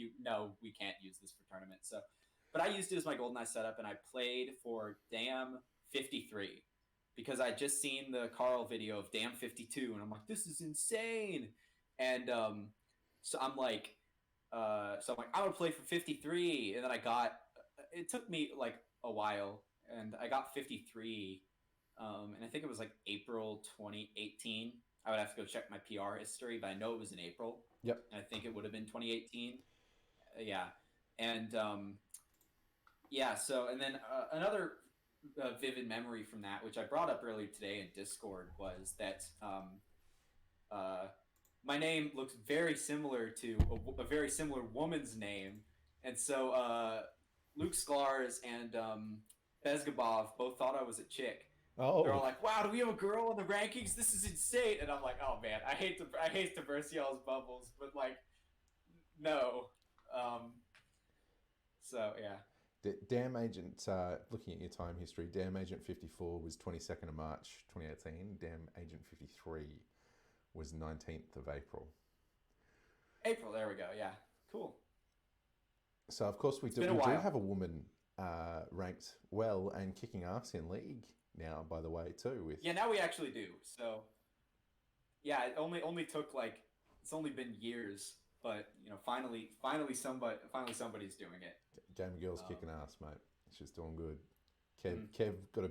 Speaker 2: we can't use this for tournaments. So, but I used it as my GoldenEye setup and I played for Dam 53 because I just seen the Carl video of Dam 52 and I'm like, this is insane. And so I'm like, I'm gonna play for 53, and then I got. It took me like a while, and I got 53, and I think it was like April 2018. I would have to go check my PR history, but I know it was in April,
Speaker 1: Yep.
Speaker 2: and I think it would have been 2018. Yeah, and yeah. So and then another vivid memory from that, which I brought up earlier today in Discord, was that uh, my name looks very similar to a very similar woman's name, and so Luke Sklar's and Bezgabov both thought I was a chick. They're all
Speaker 1: Oh,
Speaker 2: like, "Wow, do we have a girl in the rankings? This is insane!" And I'm like, "Oh man, I hate to burst y'all's bubbles, but like, no." Um, so yeah,
Speaker 1: Damn Agent, looking at your time history, Damn Agent 54 was 22nd of March 2018. Damn Agent 53 was 19th of April.
Speaker 2: April. There we go. Yeah, cool.
Speaker 1: So, of course,
Speaker 2: It's been a
Speaker 1: we do
Speaker 2: while.
Speaker 1: have a woman ranked well and kicking ass in League now, by the way, too. With
Speaker 2: Yeah, now we actually do. So yeah, it only took like it's only been years, but finally somebody's doing it.
Speaker 1: Game Girl's
Speaker 2: Um,
Speaker 1: kicking ass, mate. She's doing good.
Speaker 2: mm,
Speaker 1: Kev got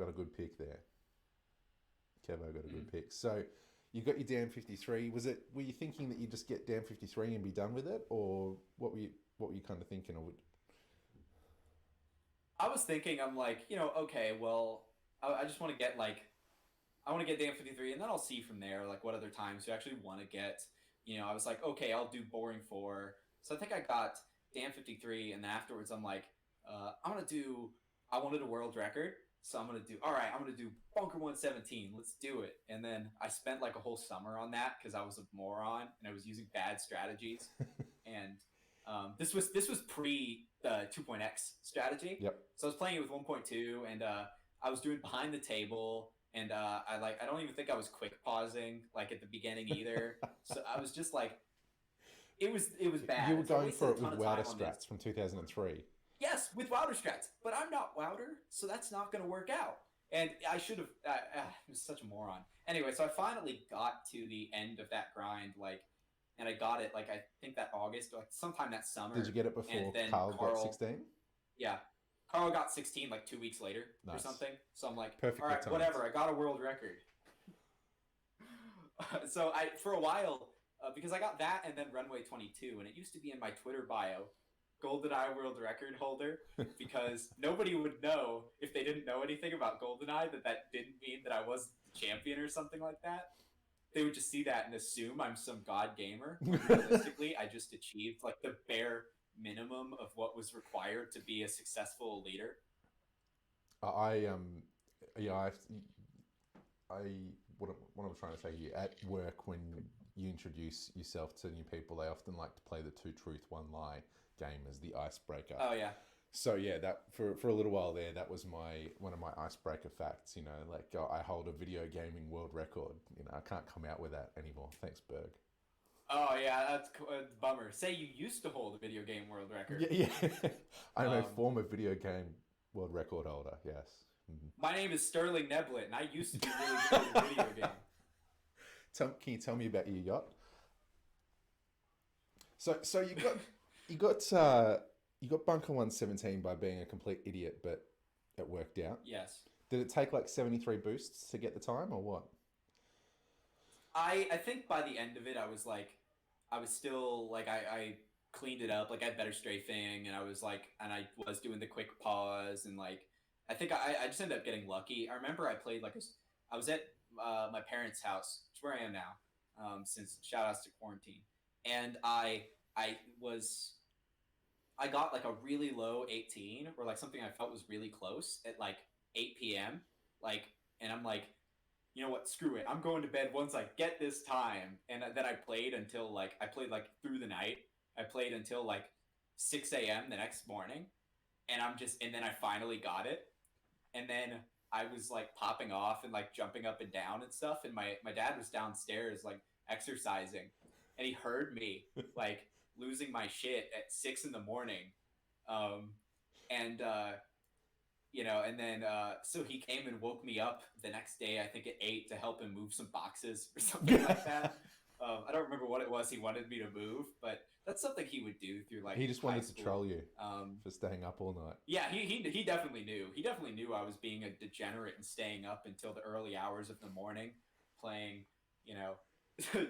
Speaker 1: a good pick there. Kevo got a
Speaker 2: mm.
Speaker 1: good pick. So you got your Damn 53. Were you thinking that you just get Damn 53 and be done with it, or what were you kind of thinking? Or would
Speaker 2: I was thinking, I'm like, okay, well, I just want to get I want to get Dan 53, and then I'll see from there like what other times you actually want to get. I was like, okay, I'll do boring 4. So I think I got Dan 53, and then afterwards I'm like, I'm gonna do. I wanted a world record, so I'm gonna do. All right, I'm gonna do Bunker 117. Let's do it. And then I spent like a whole summer on that because I was a moron and I was using bad strategies. And this was pre 2.x strategy.
Speaker 1: Yep.
Speaker 2: So I was playing it with 1.2, and I was doing behind the table, and I don't even think I was quick pausing like at the beginning either. So I was just like, it was
Speaker 1: You
Speaker 2: bad,
Speaker 1: were
Speaker 2: and so I
Speaker 1: going
Speaker 2: wasted
Speaker 1: for
Speaker 2: a
Speaker 1: it with
Speaker 2: ton of
Speaker 1: Wouter
Speaker 2: time on this.
Speaker 1: strats from 2003.
Speaker 2: Yes, with Wouter strats, but I'm not Wouter, so that's not going to work out. And I should have. I was such a moron. Anyway, so I finally got to the end of that grind, like, and I got it like I think that August, like sometime that
Speaker 1: Did you
Speaker 2: summer,
Speaker 1: get it
Speaker 2: and
Speaker 1: before
Speaker 2: then
Speaker 1: Carl got
Speaker 2: Carl,
Speaker 1: 16?
Speaker 2: yeah, Carl got 16 like 2 weeks later or
Speaker 1: Nice.
Speaker 2: something. So I'm like, all
Speaker 1: Perfectly
Speaker 2: right,
Speaker 1: timed.
Speaker 2: whatever. I got a world record. So I for a while because I got that and then Runway 22, and it used to be in my Twitter bio, GoldenEye world record holder, because nobody would know if they didn't know anything about GoldenEye that didn't mean that I was the champion or something like that. They would just see that and assume I'm some god gamer when realistically I just achieved like the bare minimum of what was required to be a successful leader.
Speaker 1: I yeah, what I'm trying to say here, at work when you introduce yourself to new people, they often like to play the two truth one lie game as the icebreaker.
Speaker 2: Oh yeah.
Speaker 1: So yeah, that for a little while there, that was my one of my icebreaker facts. You know, like I hold a video gaming world record. You know, I can't come out with that anymore. Thanks, Berg.
Speaker 2: Oh yeah, that's a bummer. Say you used to hold a video game world record.
Speaker 1: Yeah, yeah. I'm a
Speaker 2: Um,
Speaker 1: former video game world record holder. Yes. Mhm.
Speaker 2: my name is Sterling Neblet, and I used to be really good at a video game.
Speaker 1: Can you tell me about your yacht? So you got bunker 117 by being a complete idiot, but it worked out.
Speaker 2: Yes.
Speaker 1: Did it take like 73 boosts to get the time, or what?
Speaker 2: I think by the end of it, I was like, I was still like, I cleaned it up. Like I had better strafing, and I was like, and I was doing the quick pause, and like, I think I just ended up getting lucky. I remember I played like I was at my parents' house, which is where I am now, since shout outs to quarantine, and I was I got like a really low 18 or like something I felt was really close at like 8 p.m. Like, and I'm like, you know what, screw it. I'm going to bed once I get this time. And then I played until like, I played like through the night. I played until like 6 a.m. the next morning. And then I finally got it. And then I was like popping off and like jumping up and down and stuff. And my dad was downstairs like exercising, and he heard me like losing my shit at 6 in the morning. Um, and and then so he came and woke me up the next day, I think at 8, to help him move some boxes or something like that. I don't remember what it was he wanted me to move, but that's something he would do through like
Speaker 1: He just
Speaker 2: high
Speaker 1: wanted to
Speaker 2: school.
Speaker 1: troll you for staying up all night.
Speaker 2: Yeah, he definitely knew. He definitely knew I was being a degenerate and staying up until the early hours of the morning, playing, you know,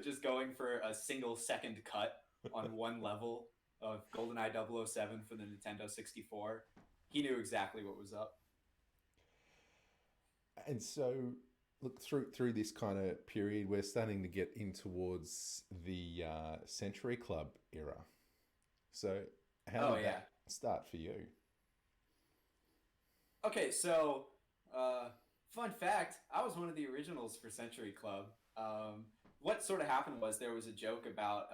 Speaker 2: just going for a single second cut on one level of GoldenEye 007 for the Nintendo 64. He knew exactly what was up.
Speaker 1: And so, look through this kind of period, we're starting to get in towards the Century Club era. So, how
Speaker 2: Oh
Speaker 1: did
Speaker 2: yeah.
Speaker 1: that start for you?
Speaker 2: Okay, so fun fact, I was one of the originals for Century Club. What sort of happened was there was a joke about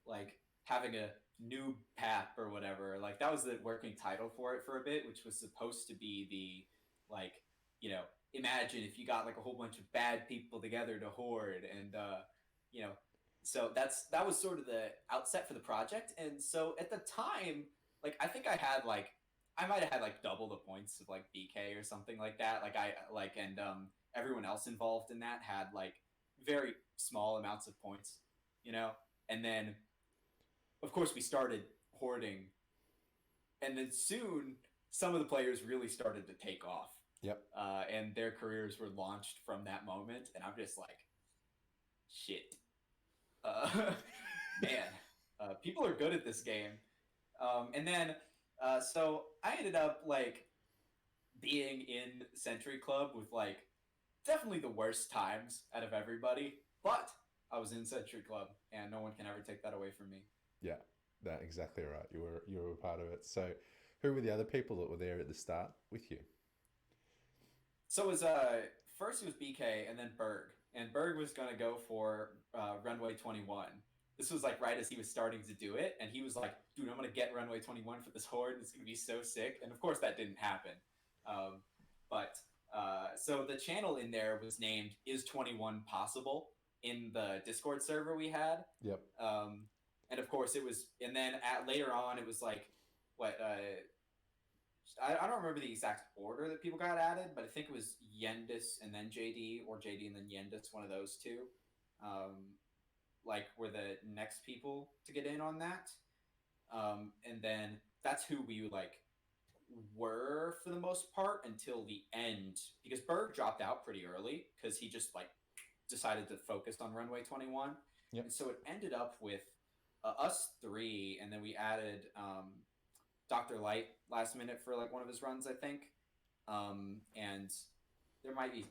Speaker 2: like having a noob pap or whatever. Like that was the working title for it for a bit, which was supposed to be the like, you know, imagine if you got like a whole bunch of bad people together to horde, and you know, so that was sort of the outset for the project. And so at the time, like I think I might have had like double the points of like BK or something like that. Like I like and everyone else involved in that had like very small amounts of points, you know. And then of course we started hoarding, and then soon some of the players really started to take off,
Speaker 1: Yep.
Speaker 2: and their careers were launched from that moment. And I'm just like, shit, uh, man, people are good at this game. And then so I ended up like being in Century Club with like definitely the worst times out of everybody, but I was in Century Club, and no one can ever take that away from me.
Speaker 1: Yeah, that exactly right. You were a part of it. So, who were the other people that were there at the start with you?
Speaker 2: So it was first it was BK and then Berg, and Berg was gonna go for Runway 21. This was like right as he was starting to do it, and he was like, "Dude, I'm gonna get Runway 21 for this horde. It's gonna be so sick." And of course that didn't happen. Um, but So the channel in there was named "Is 21 Possible" in the Discord server we had.
Speaker 1: Yep.
Speaker 2: Um, and of course it was, and then later on it was like, what, I don't remember the exact order that people got added, but I think it was Yendis and then JD, or JD and then Yendis, one of those two. Like, were the next people to get in on that. And then that's who we like were for the most part until the end, because Berg dropped out pretty early because he just like decided to focus on Runway 21.
Speaker 1: Yep.
Speaker 2: And so it ended up with us three, and then we added Dr. Light last minute for like one of his runs, I think. And there might be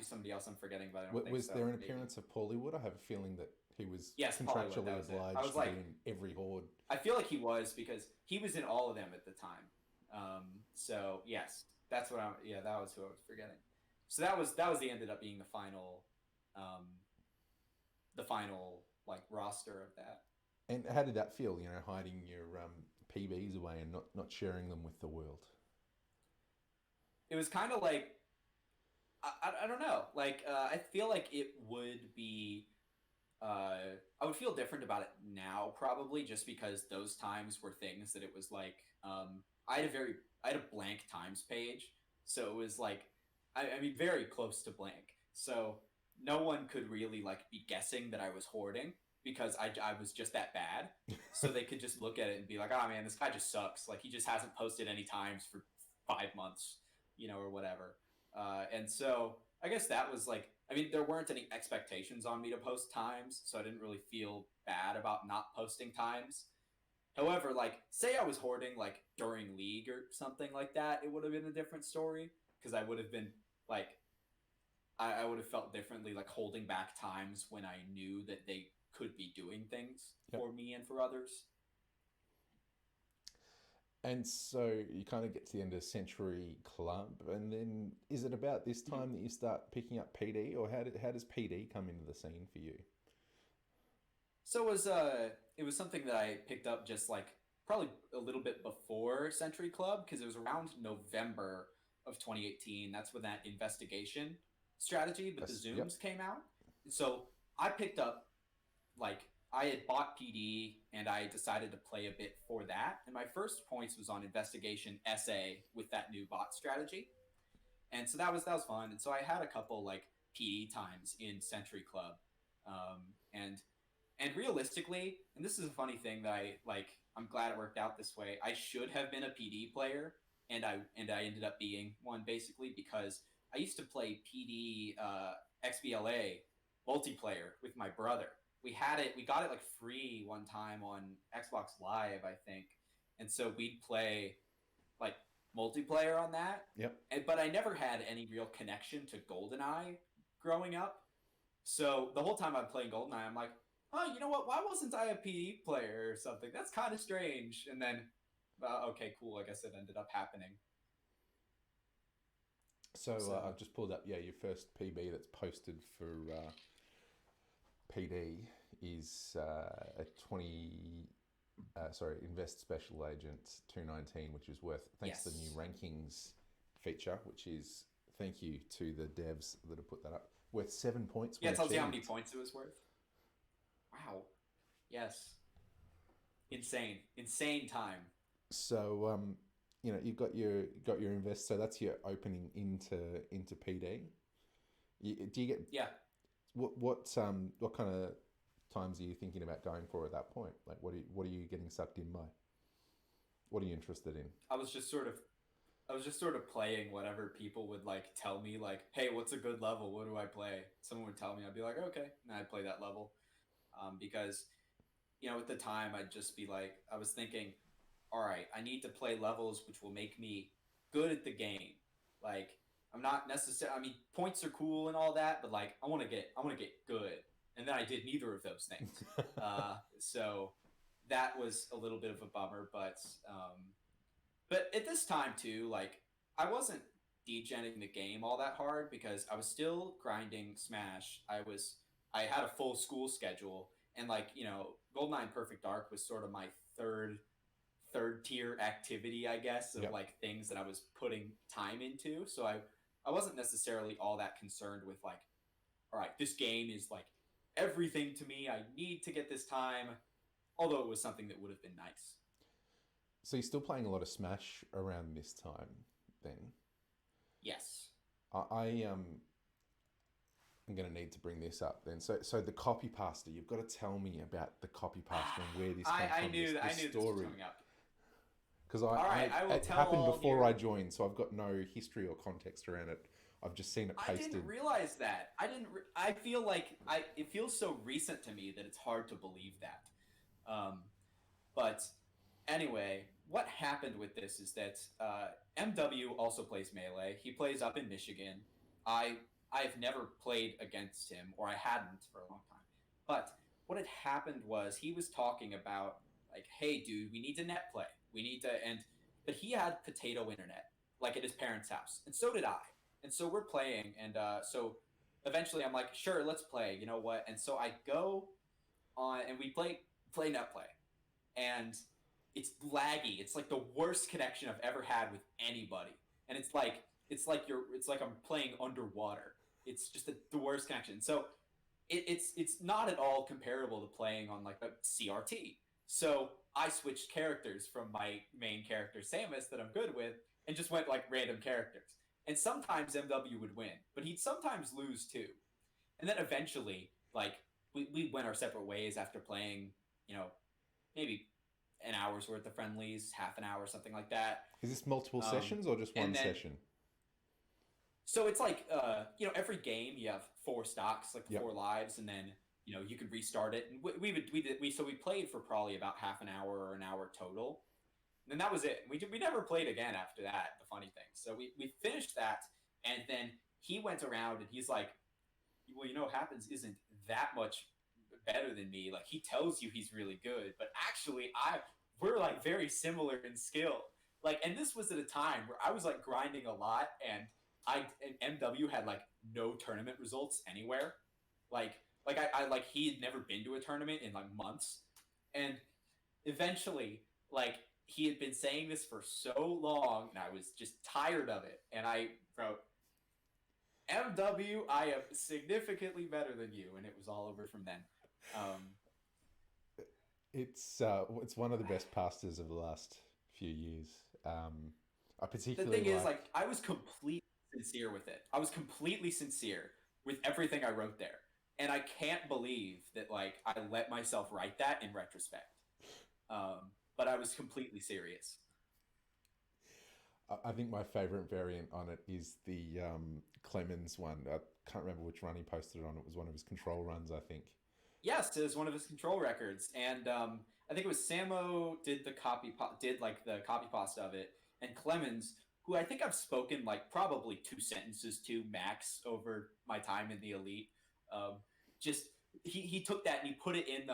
Speaker 2: somebody else I'm forgetting, but I don't think
Speaker 1: Was
Speaker 2: so.
Speaker 1: there an
Speaker 2: Maybe.
Speaker 1: appearance of Paulywood? I have a feeling that he was
Speaker 2: Yes,
Speaker 1: contractually
Speaker 2: Paulywood, that was it.
Speaker 1: obliged
Speaker 2: I was
Speaker 1: to
Speaker 2: like,
Speaker 1: be in every horde.
Speaker 2: I feel like he was, because he was in all of them at the time. So yes, that's what I'm. Yeah, that was who I was forgetting. So that was the ended up being the final like roster of that.
Speaker 1: And how did that feel? Hiding your PBs away and not sharing them with the world.
Speaker 2: It was kind of like, I don't know. Like, I feel like it would be. I would feel different about it now, probably, just because those times were things that it was like. I had a blank times page, so it was like, I mean, very close to blank. So no one could really like be guessing that I was hoarding, because I was just that bad. So they could just look at it and be like, oh man, this guy just sucks. Like, he just hasn't posted any times for 5 months, or whatever. And so I guess that was like, I mean, there weren't any expectations on me to post times, so I didn't really feel bad about not posting times. However, like, say I was hoarding like during league or something like that, it would have been a different story, because I would have been like, I would have felt differently, like holding back times when I knew that they could be doing things for me and for others.
Speaker 1: And so you kind of get to the end of Century Club, and then is it about this time that you start picking up PD, or how does PD come into the scene for you?
Speaker 2: So it was something that I picked up just like probably a little bit before Century Club, because it was around November of 2018. That's when that investigation strategy with the Zooms came out. So I picked up, like, I had bought PD and I decided to play a bit for that. And my first points was on investigation SA with that new bot strategy. And so that was fun. And so I had a couple like PD times in Century Club. And realistically, and this is a funny thing that I'm glad it worked out this way. I should have been a PD player, and I ended up being one, basically because I used to play PD XBLA multiplayer with my brother. We got it like free one time on Xbox Live, I think, and so we'd play like multiplayer on that.
Speaker 1: Yep.
Speaker 2: But I never had any real connection to GoldenEye growing up. So the whole time I'm playing GoldenEye, I'm like, oh, you know what? Why wasn't I a PD player or something? That's kind of strange. And then, okay, cool. I guess it ended up happening.
Speaker 1: So I've just pulled up, your first PB that's posted for PD is a 20, Invest Special Agent 219, which is worth, thanks to the new rankings feature, which is, thank you to the devs that have put that up, worth 7 points.
Speaker 2: Yeah, it tells you how many points it was worth. Wow. Yes. Insane time. So
Speaker 1: you've got your invest, so that's your opening into PD. Do you get what kind of times are you thinking about going for at that point? Like, what are you getting sucked in by? What are you interested in?
Speaker 2: I was just sort of playing whatever people would like tell me, like, hey, what's a good level? What do I play? Someone would tell me, I'd be like, okay, and I'd play that level. Because, at the time I'd just be like, I was thinking, all right, I need to play levels which will make me good at the game. Like, I'm not necessarily, I mean, points are cool and all that, but like, I want to get good. And then I did neither of those things. So that was a little bit of a bummer, but at this time too, like, I wasn't degenning the game all that hard, because I was still grinding Smash. I had a full school schedule, and like, GoldenEye and Perfect Dark was sort of my third tier activity, I guess, of like things that I was putting time into. So I wasn't necessarily all that concerned with like, all right, this game is like everything to me. I need to get this time, although it was something that would have been nice.
Speaker 1: So you're still playing a lot of Smash around this time, then?
Speaker 2: Yes.
Speaker 1: I I'm going to need to bring this up then. So the copy pasta. You've got to tell me about the copy pasta and where this came
Speaker 2: I
Speaker 1: from.
Speaker 2: knew
Speaker 1: This
Speaker 2: this was
Speaker 1: story.
Speaker 2: coming up.
Speaker 1: Because
Speaker 2: All right, I will
Speaker 1: it
Speaker 2: tell
Speaker 1: happened
Speaker 2: all of
Speaker 1: before
Speaker 2: you.
Speaker 1: I joined, so I've got no history or context around it. I've just seen it
Speaker 2: I didn't
Speaker 1: pasted.
Speaker 2: realize that. I didn't. I feel like it feels so recent to me that it's hard to believe that. Um, but anyway, what happened with this is that MW also plays Melee. He plays up in Michigan. I I've never played against him, or I hadn't for a long time. But what had happened was he was talking about like, hey, dude, we need to net play. We need to and but he had potato internet, like at his parents' house, and so did I. And so we're playing, and so eventually I'm like, sure, let's play. You know what? And so I go on, and we play net play, and it's laggy. It's like the worst connection I've ever had with anybody, and it's like I'm playing underwater. It's just the worst connection. So it's not at all comparable to playing on like a CRT. So I switched characters from my main character Samus that I'm good with, and just went like random characters. And sometimes MW would win, but he'd sometimes lose too. And then eventually, like we went our separate ways after playing, you know, maybe an hour's worth of friendlies, half an hour, something like that.
Speaker 1: Is this multiple sessions or just one
Speaker 2: And then
Speaker 1: session?
Speaker 2: so it's like every game you have four stocks, like
Speaker 1: Yep.
Speaker 2: four lives, and then you could restart it. And we played for probably about half an hour or an hour total, and that was it. We never played again after that. The funny thing, so we finished that, and then he went around and he's like, well, Happens isn't that much better than me. Like he tells you he's really good, but actually we're like very similar in skill. Like, and this was at a time where I was like grinding a lot, and MW had like no tournament results anywhere. I like he had never been to a tournament in like months, and eventually, like he had been saying this for so long, and I was just tired of it, and I wrote, MW, I am significantly better than you, and it was all over from then. Um,
Speaker 1: It's one of the best pastas of the last few years. I
Speaker 2: the
Speaker 1: particularly
Speaker 2: thing is,
Speaker 1: like.
Speaker 2: like, I was completely sincere with it. I was completely sincere with everything I wrote there, and I can't believe that like I let myself write that in retrospect. But I was completely serious.
Speaker 1: I think my favorite variant on it is the Clemens one. I can't remember which run he posted it on. It was one of his control runs, I think.
Speaker 2: Yes, it was one of his control records, and I think it was Samo did like the copy pasta of it, and Clemens, who I think I've spoken like probably two sentences to max over my time in the elite. Um, just he took that and he put it in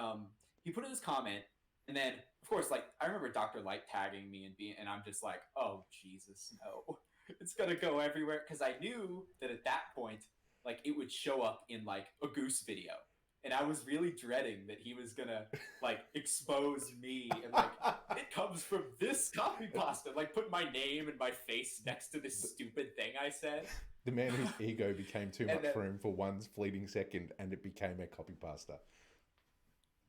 Speaker 2: his comment, and then of course like I remember Doctor Light tagging me and I'm just like, oh Jesus no, it's gonna go everywhere because I knew that at that point like it would show up in like a Goose video, and I was really dreading that he was gonna like expose me and like it comes from this copy pasta, like put my name and my face next to this stupid thing I said.
Speaker 1: The man whose ego became too
Speaker 2: And
Speaker 1: much
Speaker 2: then
Speaker 1: for him for one fleeting second, and it became a copy pasta.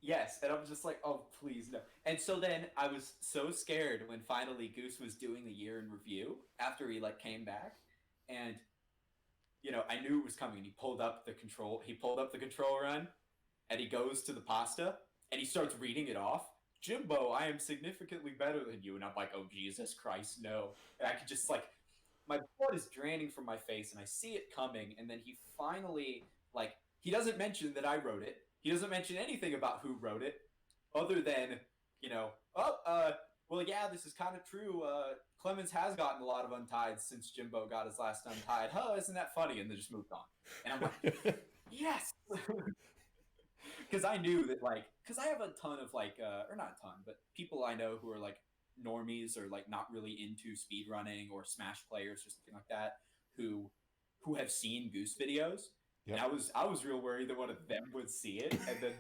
Speaker 2: yes, and I'm just like, oh please no. And so then I was so scared when finally Goose was doing the year in review after he like came back, and I knew it was coming. He pulled up the control run, and he goes to the pasta and he starts reading it off. Jimbo, I am significantly better than you. And I'm like, oh, Jesus Christ, no. And I could just like, my blood is draining from my face and I see it coming. And then he finally, like, he doesn't mention that I wrote it. He doesn't mention anything about who wrote it other than, well, yeah, this is kind of true. Clemens has gotten a lot of untied since Jimbo got his last untied. Huh, isn't that funny? And they just moved on. And I'm like, yes. Because I knew that because I have a ton of or not a ton, but people I know who are like normies or like not really into speedrunning or Smash players or something like that who have seen Goose videos.
Speaker 1: Yep.
Speaker 2: And I was real worried that one of them would see it and then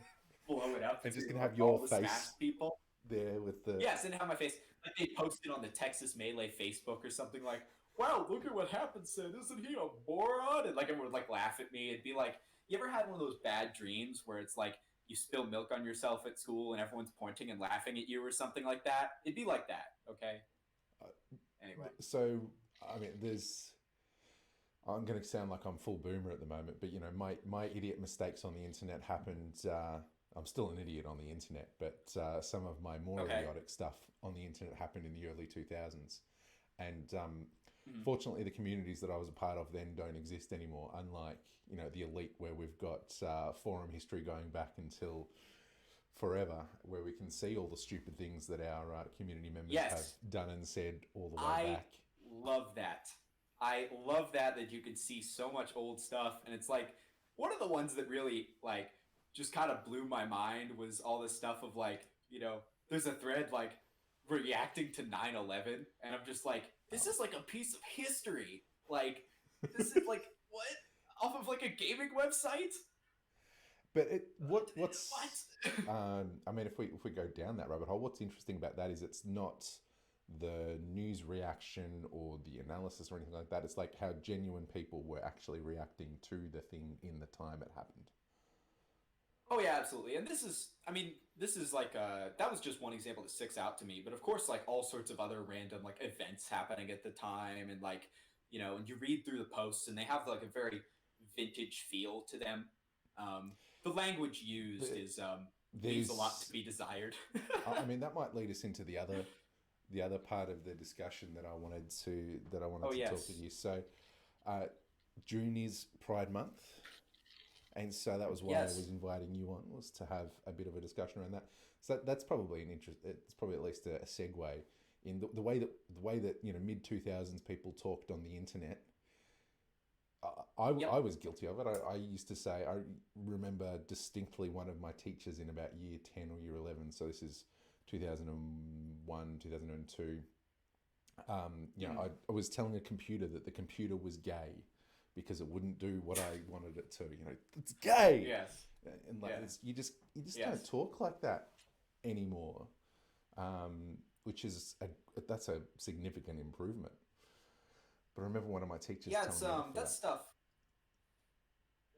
Speaker 2: blow it up
Speaker 1: And
Speaker 2: to
Speaker 1: just gonna
Speaker 2: like,
Speaker 1: have
Speaker 2: all
Speaker 1: your
Speaker 2: the
Speaker 1: face
Speaker 2: Smash people.
Speaker 1: there with the.
Speaker 2: Yes, and have my face. like they posted on the Texas Melee Facebook or something like, "Wow, look at what happened, said, isn't he a moron?" And like everyone would like laugh at me. It'd be like, you ever had one of those bad dreams where it's like you spill milk on yourself at school and everyone's pointing and laughing at you or something like that? It'd be like that. Okay. Anyway.
Speaker 1: So, I mean, there's. I'm going to sound like I'm full boomer at the moment, but my idiot mistakes on the internet happened. I'm still an idiot on the internet, but some of my more
Speaker 2: Okay.
Speaker 1: idiotic stuff on the internet happened in the early 2000s. And
Speaker 2: Mhm.
Speaker 1: fortunately, the communities that I was a part of then don't exist anymore. Unlike the elite, where we've got forum history going back until forever, where we can see all the stupid things that our community members have
Speaker 2: Yes,
Speaker 1: done and said all the way
Speaker 2: I
Speaker 1: back.
Speaker 2: love that. I love that you can see so much old stuff, and it's like one of the ones that really like just kind of blew my mind was all this stuff of like there's a thread like reacting to 9/11, and I'm just like, this
Speaker 1: Oh.
Speaker 2: is like a piece of history. Like this is like what off of like a gaming website?
Speaker 1: But
Speaker 2: What?
Speaker 1: what's I mean, if we go down that rabbit hole, what's interesting about that is it's not the news reaction or the analysis or anything like that. It's like how genuine people were actually reacting to the thing in the time it happened.
Speaker 2: Oh yeah, absolutely. And this is like that was just one example that sticks out to me. But of course, like all sorts of other random like events happening at the time, and like and you read through the posts, and they have like a very vintage feel to them. The language used
Speaker 1: The,
Speaker 2: is leaves a lot to
Speaker 1: there's,
Speaker 2: be desired.
Speaker 1: I mean, that might lead us into the other part of the discussion that I wanted
Speaker 2: Oh
Speaker 1: to talk with
Speaker 2: yes,
Speaker 1: you. So, uh, June is Pride Month. And so that was why I was
Speaker 2: yes,
Speaker 1: inviting you on, was to have a bit of a discussion around that. So that's probably an interest. It's probably at least a segue in the way that mid 2000s people talked on the internet. I
Speaker 2: yep.
Speaker 1: was guilty of it. I used to say, I remember distinctly one of my teachers in about year 10 or year 11. So this is 2001, 2002.
Speaker 2: Mhm.
Speaker 1: I was telling a computer that the computer was gay because it wouldn't do what I wanted it to. It's gay,
Speaker 2: Yes,
Speaker 1: and like
Speaker 2: yeah,
Speaker 1: you just don't
Speaker 2: yes.
Speaker 1: talk like that anymore. Which is that's a significant improvement. But I remember one of my teachers
Speaker 2: Yeah,
Speaker 1: telling
Speaker 2: it's
Speaker 1: me off for
Speaker 2: that
Speaker 1: that.
Speaker 2: stuff.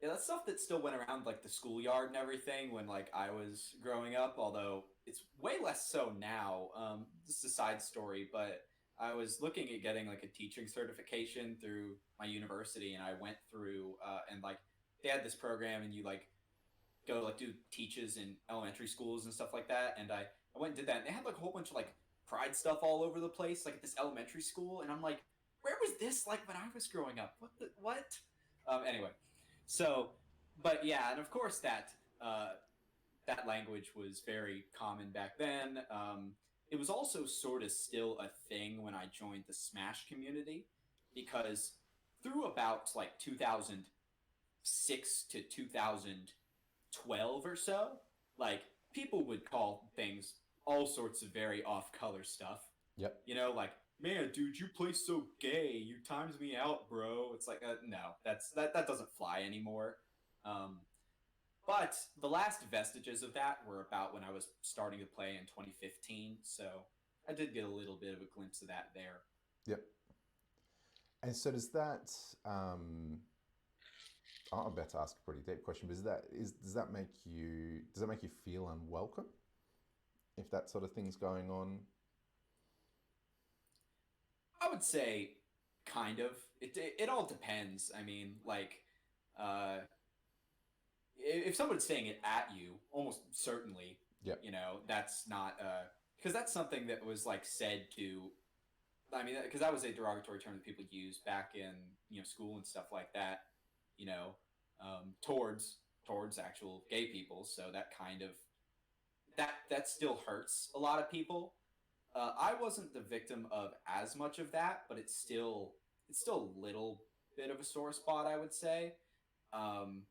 Speaker 2: Yeah, that's stuff that still went around like the schoolyard and everything when like I was growing up, although it's way less so now. This is a side story, but I was looking at getting like a teaching certification through my university, and I went through and like they had this program, and you like go like do teaches in elementary schools and stuff like that. And I went and did that, and they had like a whole bunch of like pride stuff all over the place, like at this elementary school, and I'm like, where was this like when I was growing up? What the what? Anyway, so but yeah, and of course that language was very common back then. It was also sort of still a thing when I joined the Smash community because through about like 2006 to 2012 or so, like people would call things all sorts of very off color stuff.
Speaker 1: Yep.
Speaker 2: Like, man, dude, you play so gay. You times me out, bro. It's like, no, that doesn't fly anymore. Um, but the last vestiges of that were about when I was starting to play in 2015. So I did get a little bit of a glimpse of that there.
Speaker 1: Yep. And so does that? I'm about to ask a pretty deep question, but does that make you feel unwelcome if that sort of thing's going on?
Speaker 2: I would say kind of. It all depends. I mean, like, uh, if someone's saying it at you, almost certainly,
Speaker 1: Yep.
Speaker 2: that's not because that's something that was like said to. I mean, because that was a derogatory term that people used back in school and stuff like that. You know, towards actual gay people. So that kind of that still hurts a lot of people. I wasn't the victim of as much of that, but it's still a little bit of a sore spot, I would say. Um,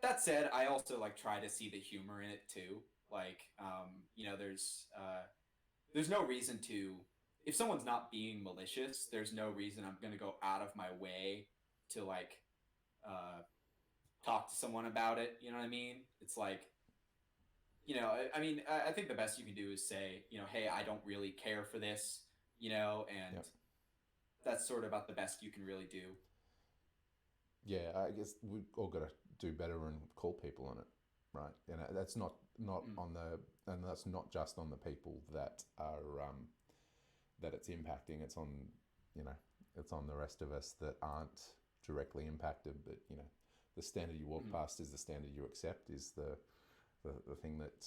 Speaker 2: that said, I also like try to see the humor in it too. Like, there's no reason to if someone's not being malicious, there's no reason I'm gonna go out of my way to like uh, talk to someone about it. You know what I mean? It's like I mean, I think the best you can do is say, hey, I don't really care for this, and
Speaker 1: Yep.
Speaker 2: that's sort of about the best you can really do.
Speaker 1: Yeah, I guess we've all got to do better and call people on it, right? And that's not
Speaker 2: Mm,
Speaker 1: on the and that's not just on the people that are that it's impacting. It's on you know it's on the rest of us that aren't directly impacted. But the standard you walk
Speaker 2: mm,
Speaker 1: past is the standard you accept. Is the thing that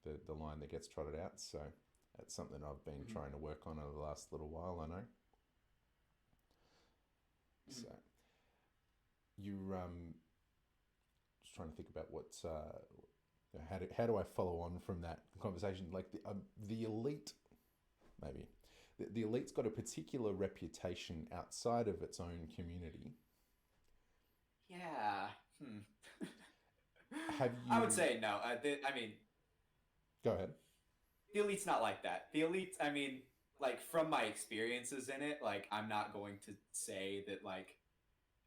Speaker 1: the line that gets trotted out. So that's something I've been
Speaker 2: mm,
Speaker 1: trying to work on over the last little while. I know.
Speaker 2: mm.
Speaker 1: So you just trying to think about what how do I follow on from that conversation? Like the elite, maybe the elite's got a particular reputation outside of its own community.
Speaker 2: Yeah.
Speaker 1: Have
Speaker 2: I would
Speaker 1: you?
Speaker 2: say no. I mean,
Speaker 1: Go ahead.
Speaker 2: the elite's not like that. The elite, I mean, like from my experiences in it, like I'm not going to say that like,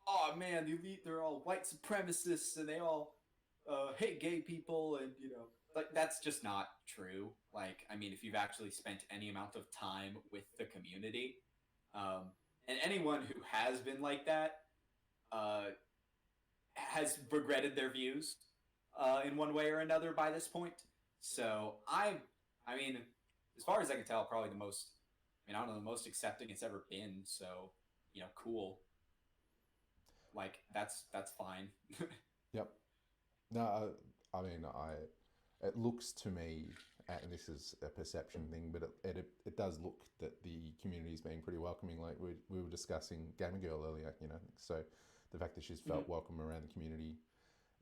Speaker 2: oh man, the elite they're all white supremacists and they all hate gay people and like that's just not true. Like I mean, if you've actually spent any amount of time with the community, um, and anyone who has been like that uh, has regretted their views in one way or another by this point. So I mean, as far as I can tell, probably the most, I mean, I don't know, the most accepting it's ever been. So, cool. Like that's fine.
Speaker 1: Yep. No, I mean, it looks to me, and this is a perception thing, but it does look that the community is being pretty welcoming. Like we were discussing Gamer Girl earlier, so the fact that she's
Speaker 2: Mhm.
Speaker 1: felt welcome around the community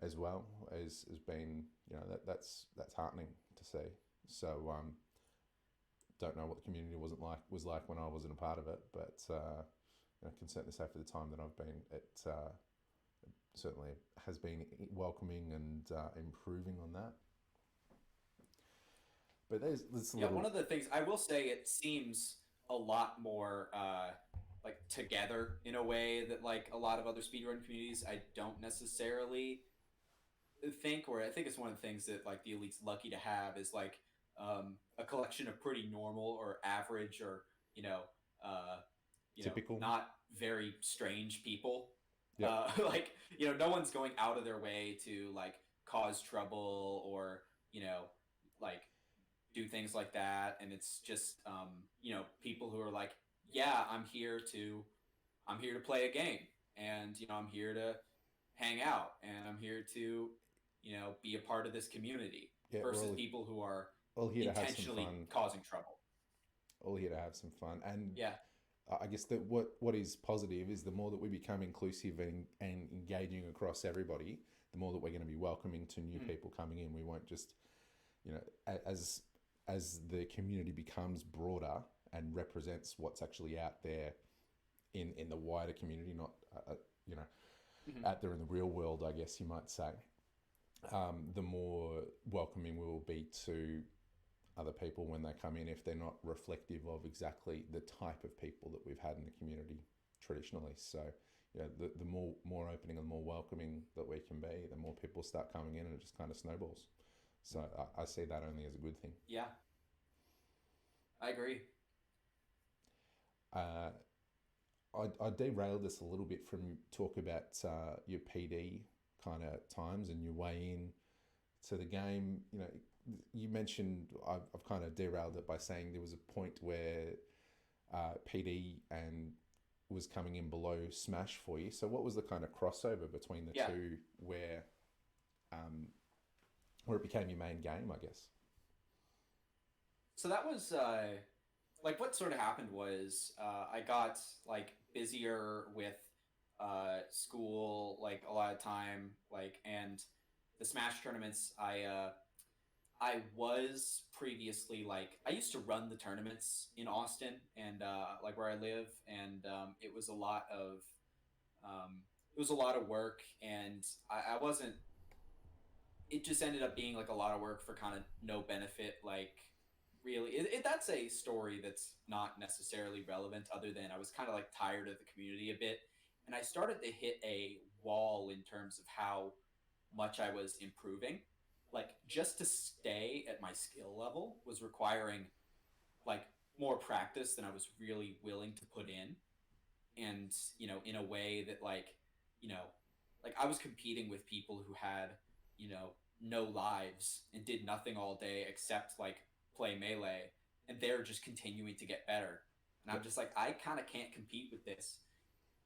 Speaker 1: as well has been, that's heartening to see. So don't know what the community was like when I wasn't a part of it, but I can certainly say for the time that I've been, it certainly has been welcoming and improving on that. But there's this
Speaker 2: Yeah, one
Speaker 1: little
Speaker 2: of the things I will say, it seems a lot more like together in a way that like a lot of other speedrun communities I don't necessarily think, or I think it's one of the things that like the elite's lucky to have is like a collection of pretty normal or average or uh,
Speaker 1: typical.
Speaker 2: not very strange people.
Speaker 1: Yep.
Speaker 2: Like no one's going out of their way to like cause trouble or like do things like that, and it's just people who are like, yeah, I'm here to play a game, and I'm here to hang out, and I'm here to be a part of this community
Speaker 1: Yeah, we're
Speaker 2: versus people who are
Speaker 1: all here to have some
Speaker 2: intentionally
Speaker 1: fun.
Speaker 2: causing trouble.
Speaker 1: All here to have some fun. And
Speaker 2: Yeah.
Speaker 1: I guess that what is positive is the more that we become inclusive and engaging across everybody, the more that we're going to be welcoming to new
Speaker 2: Mhm.
Speaker 1: people coming in. We won't just, as the community becomes broader and represents what's actually out there in the wider community, not you know
Speaker 2: Mhm.
Speaker 1: out there in the real world, I guess you might say. The more welcoming we will be to other people when they come in if they're not reflective of exactly the type of people that we've had in the community traditionally. So, the more opening and more welcoming that we can be, the more people start coming in, and it just kind of snowballs. So I see that only as a good thing.
Speaker 2: Yeah, I agree.
Speaker 1: Uh, I derailed this a little bit from talk about your PD kind of times and your way in to the game. You mentioned I've kind of derailed it by saying there was a point where PD and was coming in below Smash for you. So what was the kind of crossover between the
Speaker 2: Yeah.
Speaker 1: two um, where it became your main game, I guess?
Speaker 2: So that was like what sort of happened was I got like busier with school like a lot of time, like, and the Smash tournaments I was previously like I used to run the tournaments in Austin and like where I live, and it was a lot of work, and I wasn't. It just ended up being like a lot of work for kind of no benefit. Like really, that's a story that's not necessarily relevant, other than I was kind of like tired of the community a bit, and I started to hit a wall in terms of how much I was improving. like just to stay at my skill level was requiring like more practice than I was really willing to put in. And, in a way that you know, like I was competing with people who had, no lives and did nothing all day except like play melee, and they're just continuing to get better. And I'm
Speaker 1: Yep.
Speaker 2: just like, I kind of can't compete with this.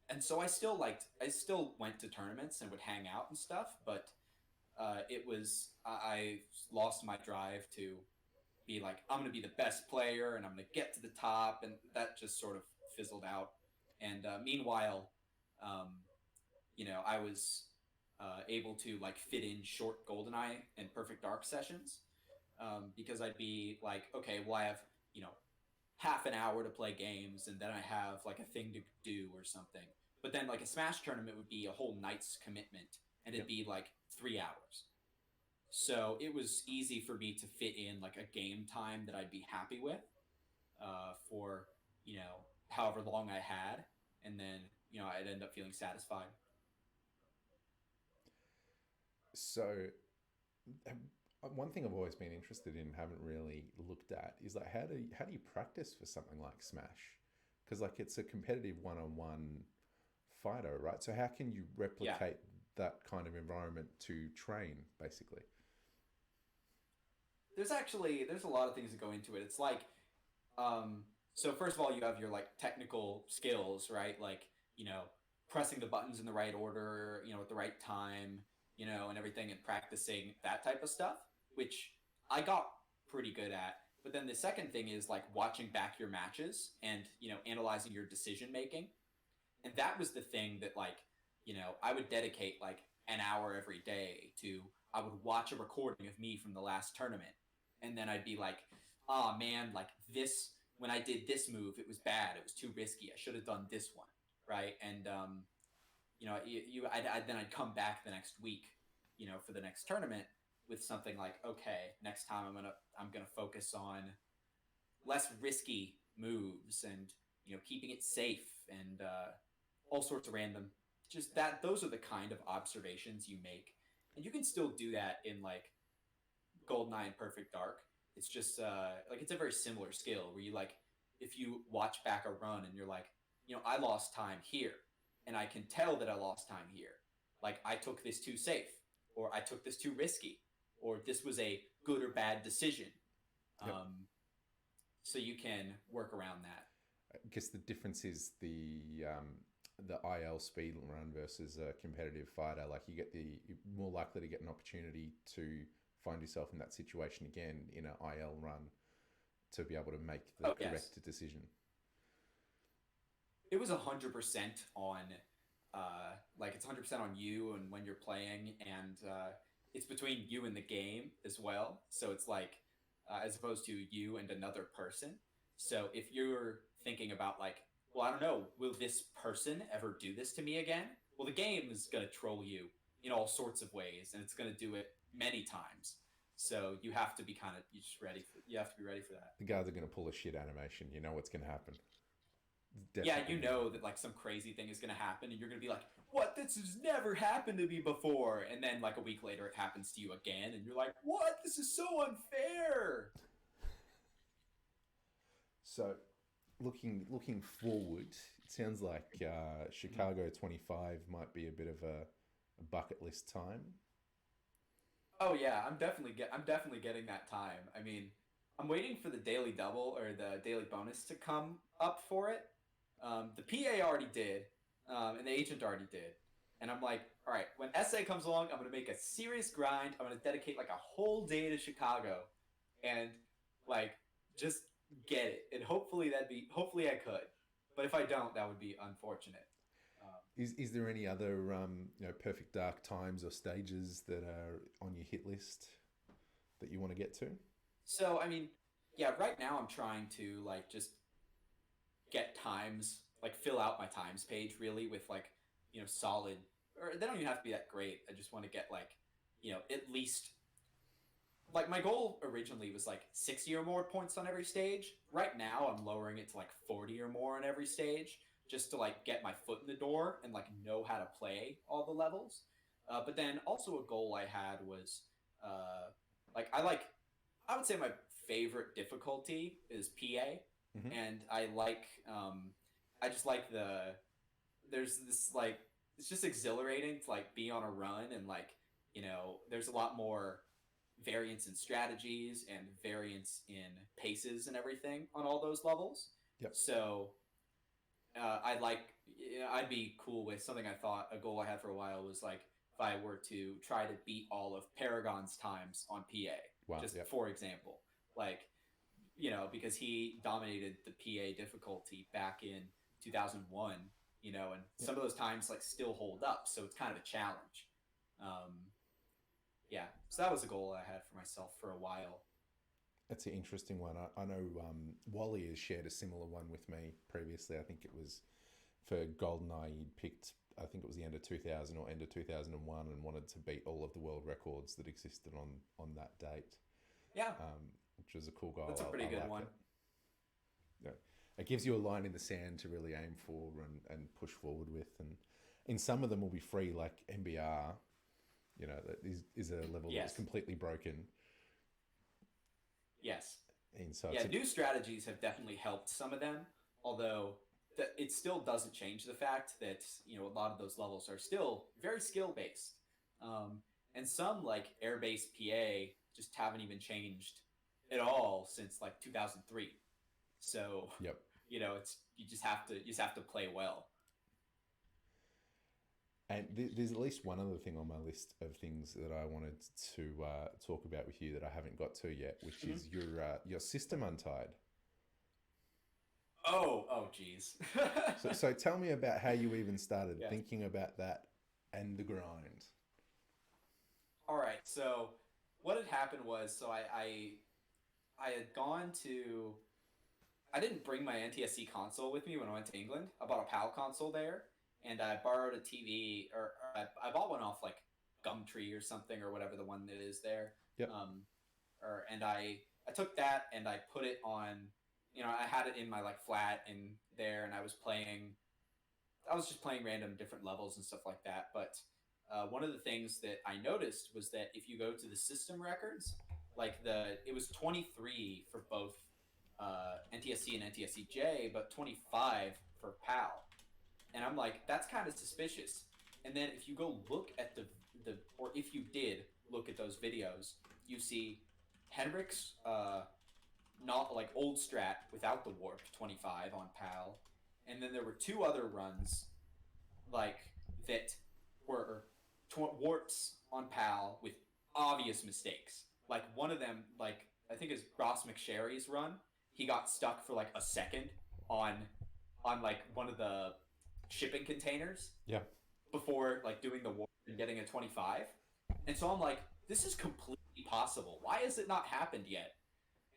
Speaker 2: And so I still went to tournaments and would hang out and stuff, but I lost my drive to be like, I'm going to be the best player and I'm going to get to the top. And that just sort of fizzled out. And meanwhile, um, I was able to like fit in short GoldenEye and Perfect Dark sessions, because I'd be like, okay, well, I have, you know, half an hour to play games and then I have like a thing to do or something. But then like a Smash tournament would be a whole night's commitment and it'd
Speaker 1: Yep.
Speaker 2: be like 3 hours. So it was easy for me to fit in like a game time that I'd be happy with, for, however long I had. And then, I'd end up feeling satisfied.
Speaker 1: So one thing I've always been interested in, haven't really looked at, is like how do you practice for something like Smash? Because like it's a competitive one-on-one fighter, right? So how can you
Speaker 2: Yeah.
Speaker 1: replicate that kind of environment to train, basically?
Speaker 2: There's a lot of things that go into it. It's like, um, so first of all, you have your like technical skills, right? Like, you know, pressing the buttons in the right order, at the right time, and everything, and practicing that type of stuff, which I got pretty good at. But then the second thing is like watching back your matches and, analyzing your decision making. And that was the thing that like, I would dedicate like an hour every day to. I would watch a recording of me from the last tournament, and then I'd be like, oh man, like this, when I did this move, it was bad, it was too risky, I should have done this one, right? And then I'd come back the next week, for the next tournament with something like, okay, next time I'm gonna focus on less risky moves and, keeping it safe, and all sorts of random, just that those are the kind of observations you make. And you can still do that in like GoldenEye and Perfect Dark. It's just like it's a very similar skill where you like, if you watch back a run and you're like, I lost time here, and I can tell that I lost time here. Like I took this too safe, or I took this too risky, or this was a good or bad decision.
Speaker 1: Yep.
Speaker 2: So you can work around that.
Speaker 1: I guess the difference is the IL speed run versus a competitive fighter. Like you're more likely to get an opportunity to find yourself in that situation again in an IL run to be able to make the
Speaker 2: Oh yes,
Speaker 1: correct decision.
Speaker 2: it was 100% on, like it's 100% on you and when you're playing, and it's between you and the game as well. So it's like, as opposed to you and another person. So if you're thinking about like, well, I don't know, will this person ever do this to me again? Well, the game is going to troll you in all sorts of ways, and it's going to do it many times. So you have to be kind of, you have to be ready for that.
Speaker 1: The guards are going to pull a shit animation. You know what's going to happen. It's
Speaker 2: Yeah,
Speaker 1: definitely
Speaker 2: you
Speaker 1: going to
Speaker 2: know
Speaker 1: happen.
Speaker 2: that like some crazy thing is going to happen, and you're going to be like, what? This has never happened to me before. And then like a week later, it happens to you again, and you're like, what? This is so unfair.
Speaker 1: So, looking forward, it sounds like Chicago 25 might be a bit of a bucket list time.
Speaker 2: Oh yeah, I'm definitely getting that time. I mean, I'm waiting for the daily double or the daily bonus to come up for it. The PA already did, and the agent already did, and I'm like, all right, when SA comes along, I'm gonna make a serious grind. I'm gonna dedicate like a whole day to Chicago, and like just get it. And hopefully I could, but if I don't, that would be unfortunate. Um,
Speaker 1: Is there any other perfect dark times or stages that are on your hit list that you want to get to?
Speaker 2: so I mean, yeah, right now I'm trying to like just get times, like fill out my times page really with like, solid, or they don't even have to be that great. I just want to get like, at least, like my goal originally was like 60 or more points on every stage. Right now I'm lowering it to like 40 or more on every stage, just to like get my foot in the door and like know how to play all the levels. But then also a goal I had was, like I would say my favorite difficulty is PA,
Speaker 1: Mm-hmm.
Speaker 2: and I just like there's this like it's just exhilarating to like be on a run and like there's a lot more variance in strategies and variance in paces and everything on all those levels.
Speaker 1: Yep.
Speaker 2: So I'd be cool with something. I thought a goal I had for a while was like if I were to try to beat all of Paragon's times on PA,
Speaker 1: Wow.
Speaker 2: just
Speaker 1: Yep.
Speaker 2: for example, like because he dominated the PA difficulty back in 2001, and
Speaker 1: Yep.
Speaker 2: some of those times like still hold up, so it's kind of a challenge. Um, yeah, so that was a goal I had for myself for a while.
Speaker 1: That's an interesting one. I know Wally has shared a similar one with me previously. I think it was for GoldenEye. He'd picked, I think it was the end of 2000 or end of 2001, and wanted to beat all of the world records that existed on that date,
Speaker 2: Yeah,
Speaker 1: which was a cool
Speaker 2: that's a
Speaker 1: goal.
Speaker 2: pretty
Speaker 1: I
Speaker 2: good
Speaker 1: like
Speaker 2: one.
Speaker 1: it. Yeah. It gives you a line in the sand to really aim for and push forward with. And in some of them will be free, like MBR. That is a level that was
Speaker 2: Yes,
Speaker 1: completely broken.
Speaker 2: yes.
Speaker 1: And so it's
Speaker 2: Yeah,
Speaker 1: a,
Speaker 2: new strategies have definitely helped some of them, although it still doesn't change the fact that a lot of those levels are still very skill based, um, and some like air based PA just haven't even changed at all since like 2003. So
Speaker 1: yep.
Speaker 2: it's you just have to play well.
Speaker 1: And there's at least one other thing on my list of things that I wanted to talk about with you that I haven't got to yet, which
Speaker 2: Mhm.
Speaker 1: is your system untied.
Speaker 2: Oh, geez.
Speaker 1: So tell me about how you even started
Speaker 2: Yes.
Speaker 1: thinking about that and the grind.
Speaker 2: All right. So what had happened was, so I had gone to I didn't bring my NTSC console with me when I went to England. I bought a PAL console there, and I borrowed a TV, or I bought one off like Gumtree or something, or whatever the one that is there.
Speaker 1: Yep.
Speaker 2: Um, and I took that and I put it on. I had it in my like flat in there, and I was playing. I was just playing random different levels and stuff like that. But one of the things that I noticed was that if you go to the system records, like it was 23 for both NTSC and NTSCJ, but 25 for PAL. And I'm like, that's kind of suspicious. And then if you go look at or if you did look at those videos, you see Henrik's not like old strat without the warp 25 on PAL, and then there were two other runs like that were warps on PAL with obvious mistakes. Like one of them, like I think is Ross McSherry's run, he got stuck for like a second on like one of the shipping containers
Speaker 1: Yeah.
Speaker 2: before like doing the warp and getting a 25. And so I'm like, this is completely possible. Why has it not happened yet?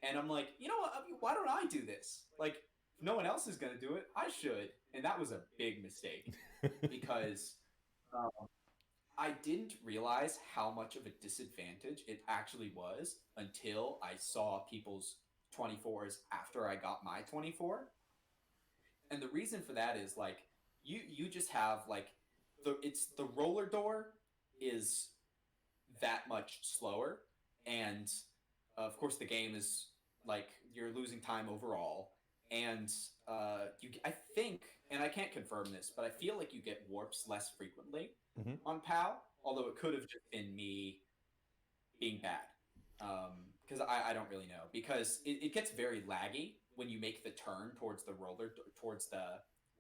Speaker 2: And I'm like, you know what? I mean, why don't I do this? Like, if no one else is going to do it, I should. And that was a big mistake because I didn't realize how much of a disadvantage it actually was until I saw people's 24s after I got my 24. And the reason for that is like you just have like the roller door is that much slower, and of course the game is like you're losing time overall, and I think, and I can't confirm this, but I feel like you get warps less frequently
Speaker 1: Mm-hmm.
Speaker 2: on PAL, although it could have just been me being bad. Because I don't really know, because it gets very laggy when you make the turn towards towards the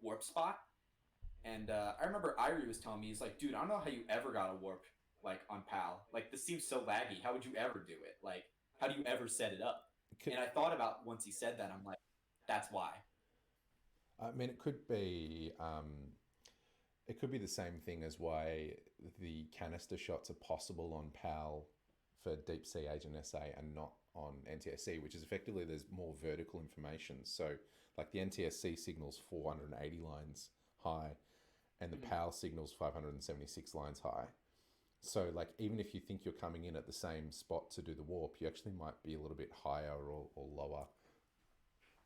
Speaker 2: warp spot. And I remember Irie was telling me, he's like, dude, I don't know how you ever got a warp like on PAL. Like this seems so laggy. How would you ever do it? Like, how do you ever set it up? And I thought about once he said that, I'm like, that's why.
Speaker 1: I mean, it could be the same thing as why the canister shots are possible on PAL for Deep Sea Agent SA and not on NTSC, which is effectively there's more vertical information. So, like the NTSC signals 480 lines high, and the
Speaker 2: Mhm.
Speaker 1: PAL signals 576 lines high. So, like, even if you think you're coming in at the same spot to do the warp, you actually might be a little bit higher or lower.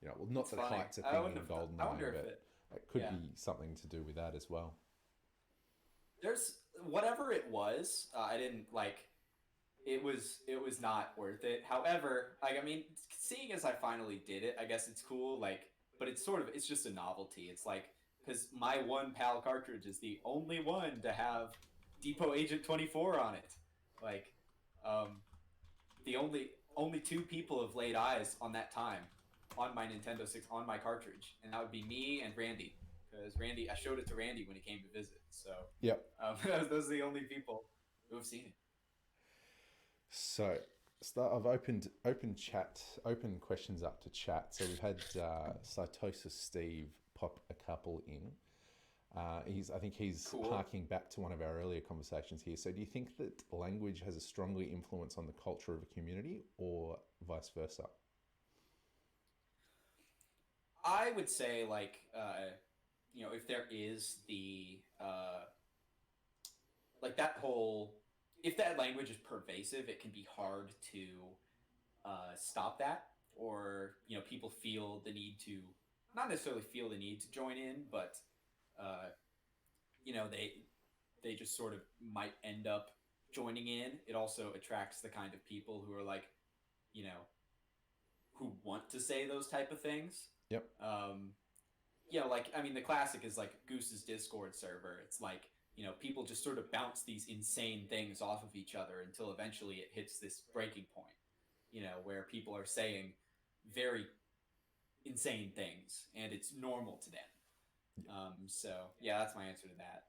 Speaker 1: Well, not
Speaker 2: It's
Speaker 1: that
Speaker 2: funny.
Speaker 1: height's a
Speaker 2: I
Speaker 1: thing
Speaker 2: wouldn't
Speaker 1: in
Speaker 2: have. I wonder
Speaker 1: GoldenEye,
Speaker 2: if
Speaker 1: but
Speaker 2: it.
Speaker 1: it could
Speaker 2: Yeah.
Speaker 1: be something to do with that as well.
Speaker 2: There's whatever it was. I didn't like. it was not worth it. However, like I mean, seeing as I finally did it, I guess it's cool. Like, but it's just a novelty. It's like because my one PAL cartridge is the only one to have Depot Agent 24 on it. Like, um, the only two people have laid eyes on that time on my Nintendo 6 on my cartridge, and that would be me and Randy. Because Randy, I showed it to Randy when he came to visit. So
Speaker 1: Yep.
Speaker 2: those are the only people who have seen it.
Speaker 1: So I've opened chat, open questions up to chat. So we've had Cytosis Steve pop a couple in. I think he's
Speaker 2: Cool.
Speaker 1: harking back to one of our earlier conversations here. So do you think that language has a stronger influence on the culture of a community, or vice versa?
Speaker 2: I would say like if there is the like that whole if that language is pervasive, it can be hard to stop that, or people feel the need to not necessarily feel the need to join in, but uh, they just sort of might end up joining in. It also attracts the kind of people who are like you know who want to say those type of things.
Speaker 1: Yep.
Speaker 2: Um, like I mean, the classic is like Goose's Discord server. It's like people just sort of bounce these insane things off of each other until eventually it hits this breaking point. Where people are saying very insane things and it's normal to them. So yeah, that's my answer to that.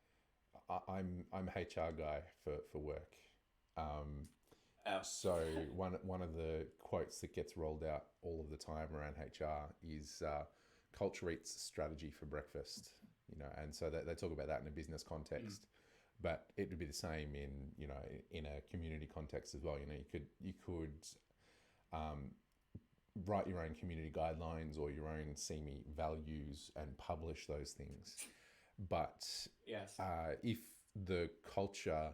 Speaker 1: I'm HR guy for work. Um,
Speaker 2: Oh,
Speaker 1: so one of the quotes that gets rolled out all of the time around HR is culture eats strategy for breakfast. And so they talk about that in a business
Speaker 2: mm,
Speaker 1: context, but it would be the same in in a community context as well. You could um, write your own community guidelines or your own CME values and publish those things. But
Speaker 2: yes.
Speaker 1: if the culture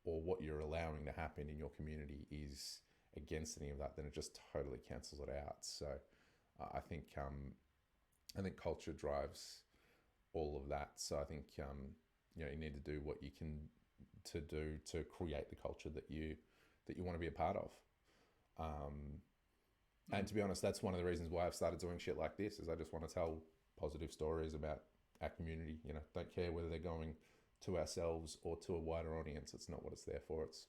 Speaker 1: or what you're allowing to happen in your community is against any of that, then it just totally cancels it out. So I think culture drives all of that. So I think you need to do what you can to do to create the culture that you want to be a part of. Um, and
Speaker 2: Mm,
Speaker 1: to be honest, that's one of the reasons why I've started doing shit like this. Is I just want to tell positive stories about our community. Don't care whether they're going to ourselves or to a wider audience. It's not what it's there for. It's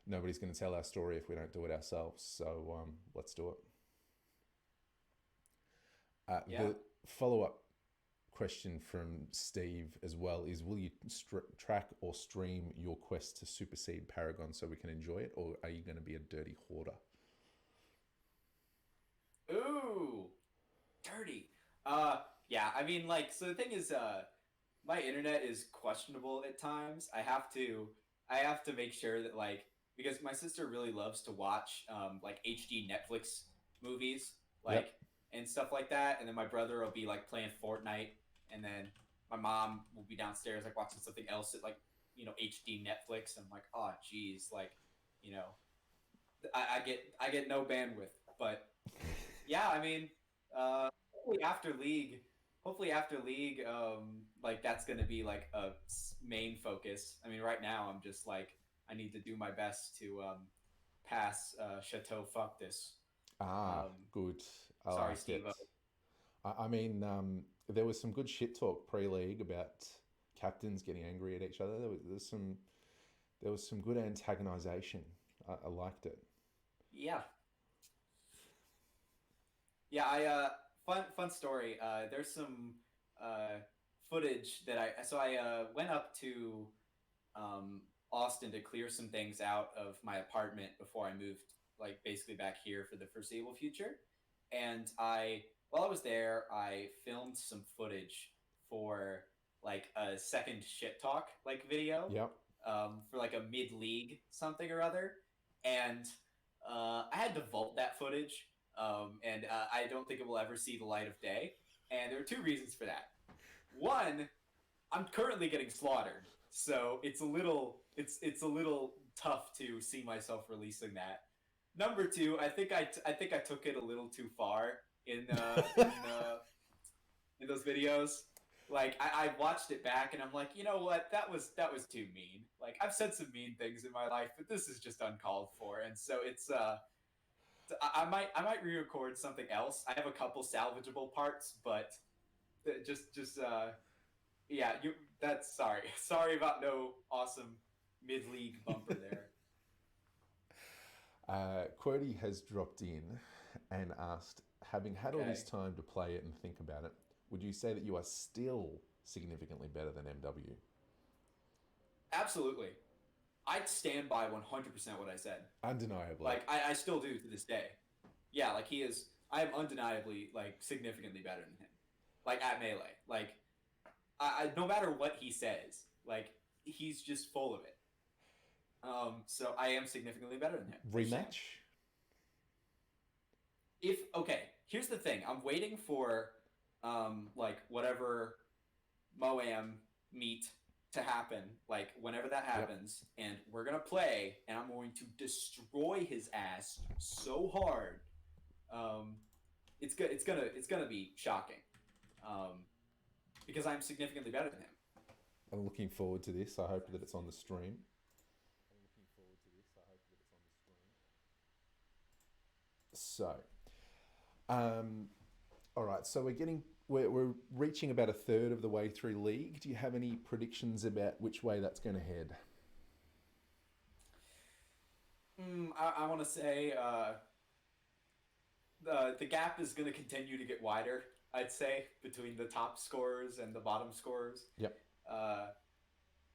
Speaker 1: nobody's going to tell our story if we don't do it ourselves. So let's do it.
Speaker 2: yeah.
Speaker 1: The follow up question from Steve as well is: will you track or stream your quest to supersede Paragon so we can enjoy it, or are you going to be a dirty hoarder?
Speaker 2: Ooh, dirty. Yeah. I mean, like, so the thing is, my internet is questionable at times. I have to make sure that like because my sister really loves to watch like HD Netflix movies
Speaker 1: Yep.
Speaker 2: like and stuff like that, and then my brother will be like playing Fortnite, and then my mom will be downstairs like watching something else at like HD Netflix, and I'm like, oh geez, like you know I get no bandwidth, but yeah, I mean, hopefully after league, like that's gonna be like a main focus. I mean, right now I'm just like I need to do my best to pass Chateau. Fuck this.
Speaker 1: Ah,
Speaker 2: Um,
Speaker 1: good. I
Speaker 2: sorry,
Speaker 1: like
Speaker 2: Steve.
Speaker 1: it. I mean, there was some good shit talk pre-league about captains getting angry at each other. There was some good antagonization. I liked it.
Speaker 2: Yeah, yeah. Fun story. There's some uh, footage that I went up to um, Austin to clear some things out of my apartment before I moved, like basically back here for the foreseeable future. And while I was there, I filmed some footage for like a second shit talk like video
Speaker 1: Yep.
Speaker 2: for like a mid league something or other, and I had to vault that footage, and I don't think it will ever see the light of day. And there are two reasons for that. One, I'm currently getting slaughtered, so it's a little tough to see myself releasing that. Number two, I think I took it a little too far in in those videos. Like I watched it back and I'm like, you know what? That was too mean. Like I've said some mean things in my life, but this is just uncalled for. And so it's I might re-record something else. I have a couple salvageable parts, but just yeah, you that's sorry. Sorry about no awesome mid-league bumper there.
Speaker 1: Quody has dropped in and asked, having had all
Speaker 2: Okay.
Speaker 1: this time to play it and think about it, would you say that you are still significantly better than MW?
Speaker 2: Absolutely. I'd stand by 100% what I said.
Speaker 1: Undeniably.
Speaker 2: Like I still do to this day. Yeah, like he is. I am undeniably like significantly better than him. Like at melee, like no matter what he says, like he's just full of it. So I am significantly better than him for sure.
Speaker 1: Rematch?
Speaker 2: If okay, here's the thing. I'm waiting for like whatever Moam meet to happen, like whenever that
Speaker 1: Yep.
Speaker 2: happens, and we're gonna play, and I'm going to destroy his ass so hard. Um, it's gonna be shocking, um, because I'm significantly better than him.
Speaker 1: I'm looking forward to this. I hope that it's on the stream. So, um, all right. So we're reaching about a third of the way through league. Do you have any predictions about which way that's going to head?
Speaker 2: I want to say the gap is going to continue to get wider. I'd say between the top scorers and the bottom scorers.
Speaker 1: Yep.
Speaker 2: Uh,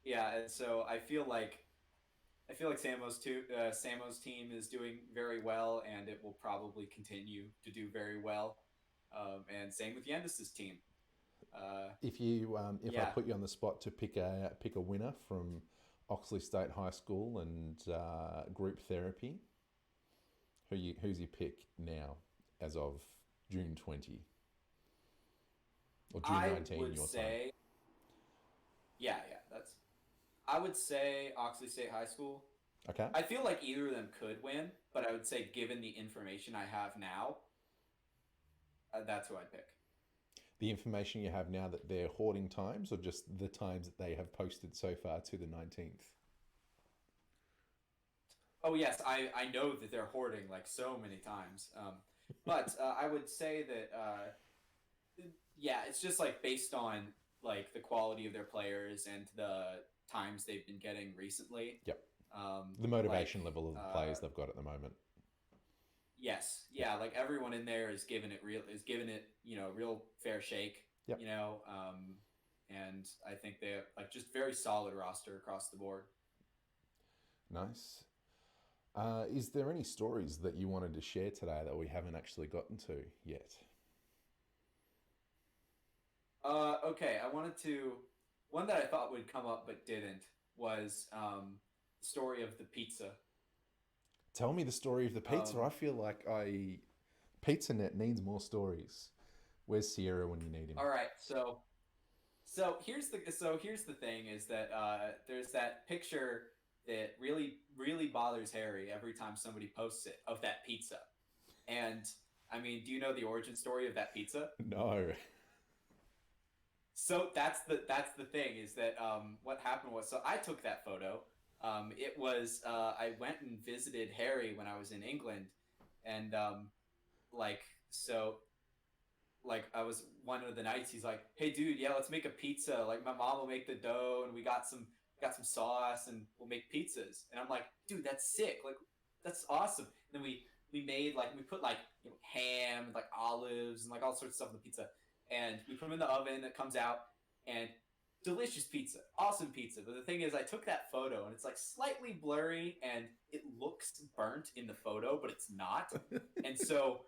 Speaker 2: yeah, and so I feel like Samo's team is doing very well, and it will probably continue to do very well. And same with Yandis's team.
Speaker 1: If I
Speaker 2: Yeah,
Speaker 1: put you on the spot to pick a winner from Oxley State High School and group therapy, who's your pick now, as of June 20 or June
Speaker 2: I
Speaker 1: 19
Speaker 2: would
Speaker 1: your time?
Speaker 2: say, yeah, that's. I would say Oxley State High School.
Speaker 1: Okay.
Speaker 2: I feel like either of them could win, but I would say given the information I have now, that's who I'd pick.
Speaker 1: The information you have now that they're hoarding times, or just the times that they have posted so far to the 19th?
Speaker 2: Oh yes, I know that they're hoarding like so many times. But I would say that yeah, it's just like based on like the quality of their players and the times they've been getting recently.
Speaker 1: Yep. The
Speaker 2: Like
Speaker 1: motivation level of the players they've got at the moment.
Speaker 2: yes,
Speaker 1: Yep.
Speaker 2: yeah, like everyone in there is giving it real fair shake.
Speaker 1: Yep.
Speaker 2: And I think they have like just very solid roster across the board.
Speaker 1: Nice. Is there any stories that you wanted to share today that we haven't actually gotten to yet?
Speaker 2: Okay, I wanted to one that I thought would come up but didn't was the story of the pizza.
Speaker 1: Tell me the story of the pizza.
Speaker 2: Um,
Speaker 1: I feel like PizzaNet needs more stories. Where's Sierra when you need him?
Speaker 2: all right, so here's the thing is that there's that picture that really bothers Harry every time somebody posts it of that pizza, and I mean, do you know the origin story of that pizza?
Speaker 1: No.
Speaker 2: So that's the thing is that what happened was so I took that photo. It was I went and visited Harry when I was in England, and like so like I was one of the nights he's like, hey dude, yeah, let's make a pizza. Like my mom will make the dough and we got some sauce and we'll make pizzas. And I'm like, dude, that's sick. Like that's awesome. And then we made like we put like ham and like olives and like all sorts of stuff in the pizza, and we put them in the oven. It comes out and delicious pizza, awesome pizza. But the thing is, I took that photo and it's like slightly blurry and it looks burnt in the photo, but it's not. And so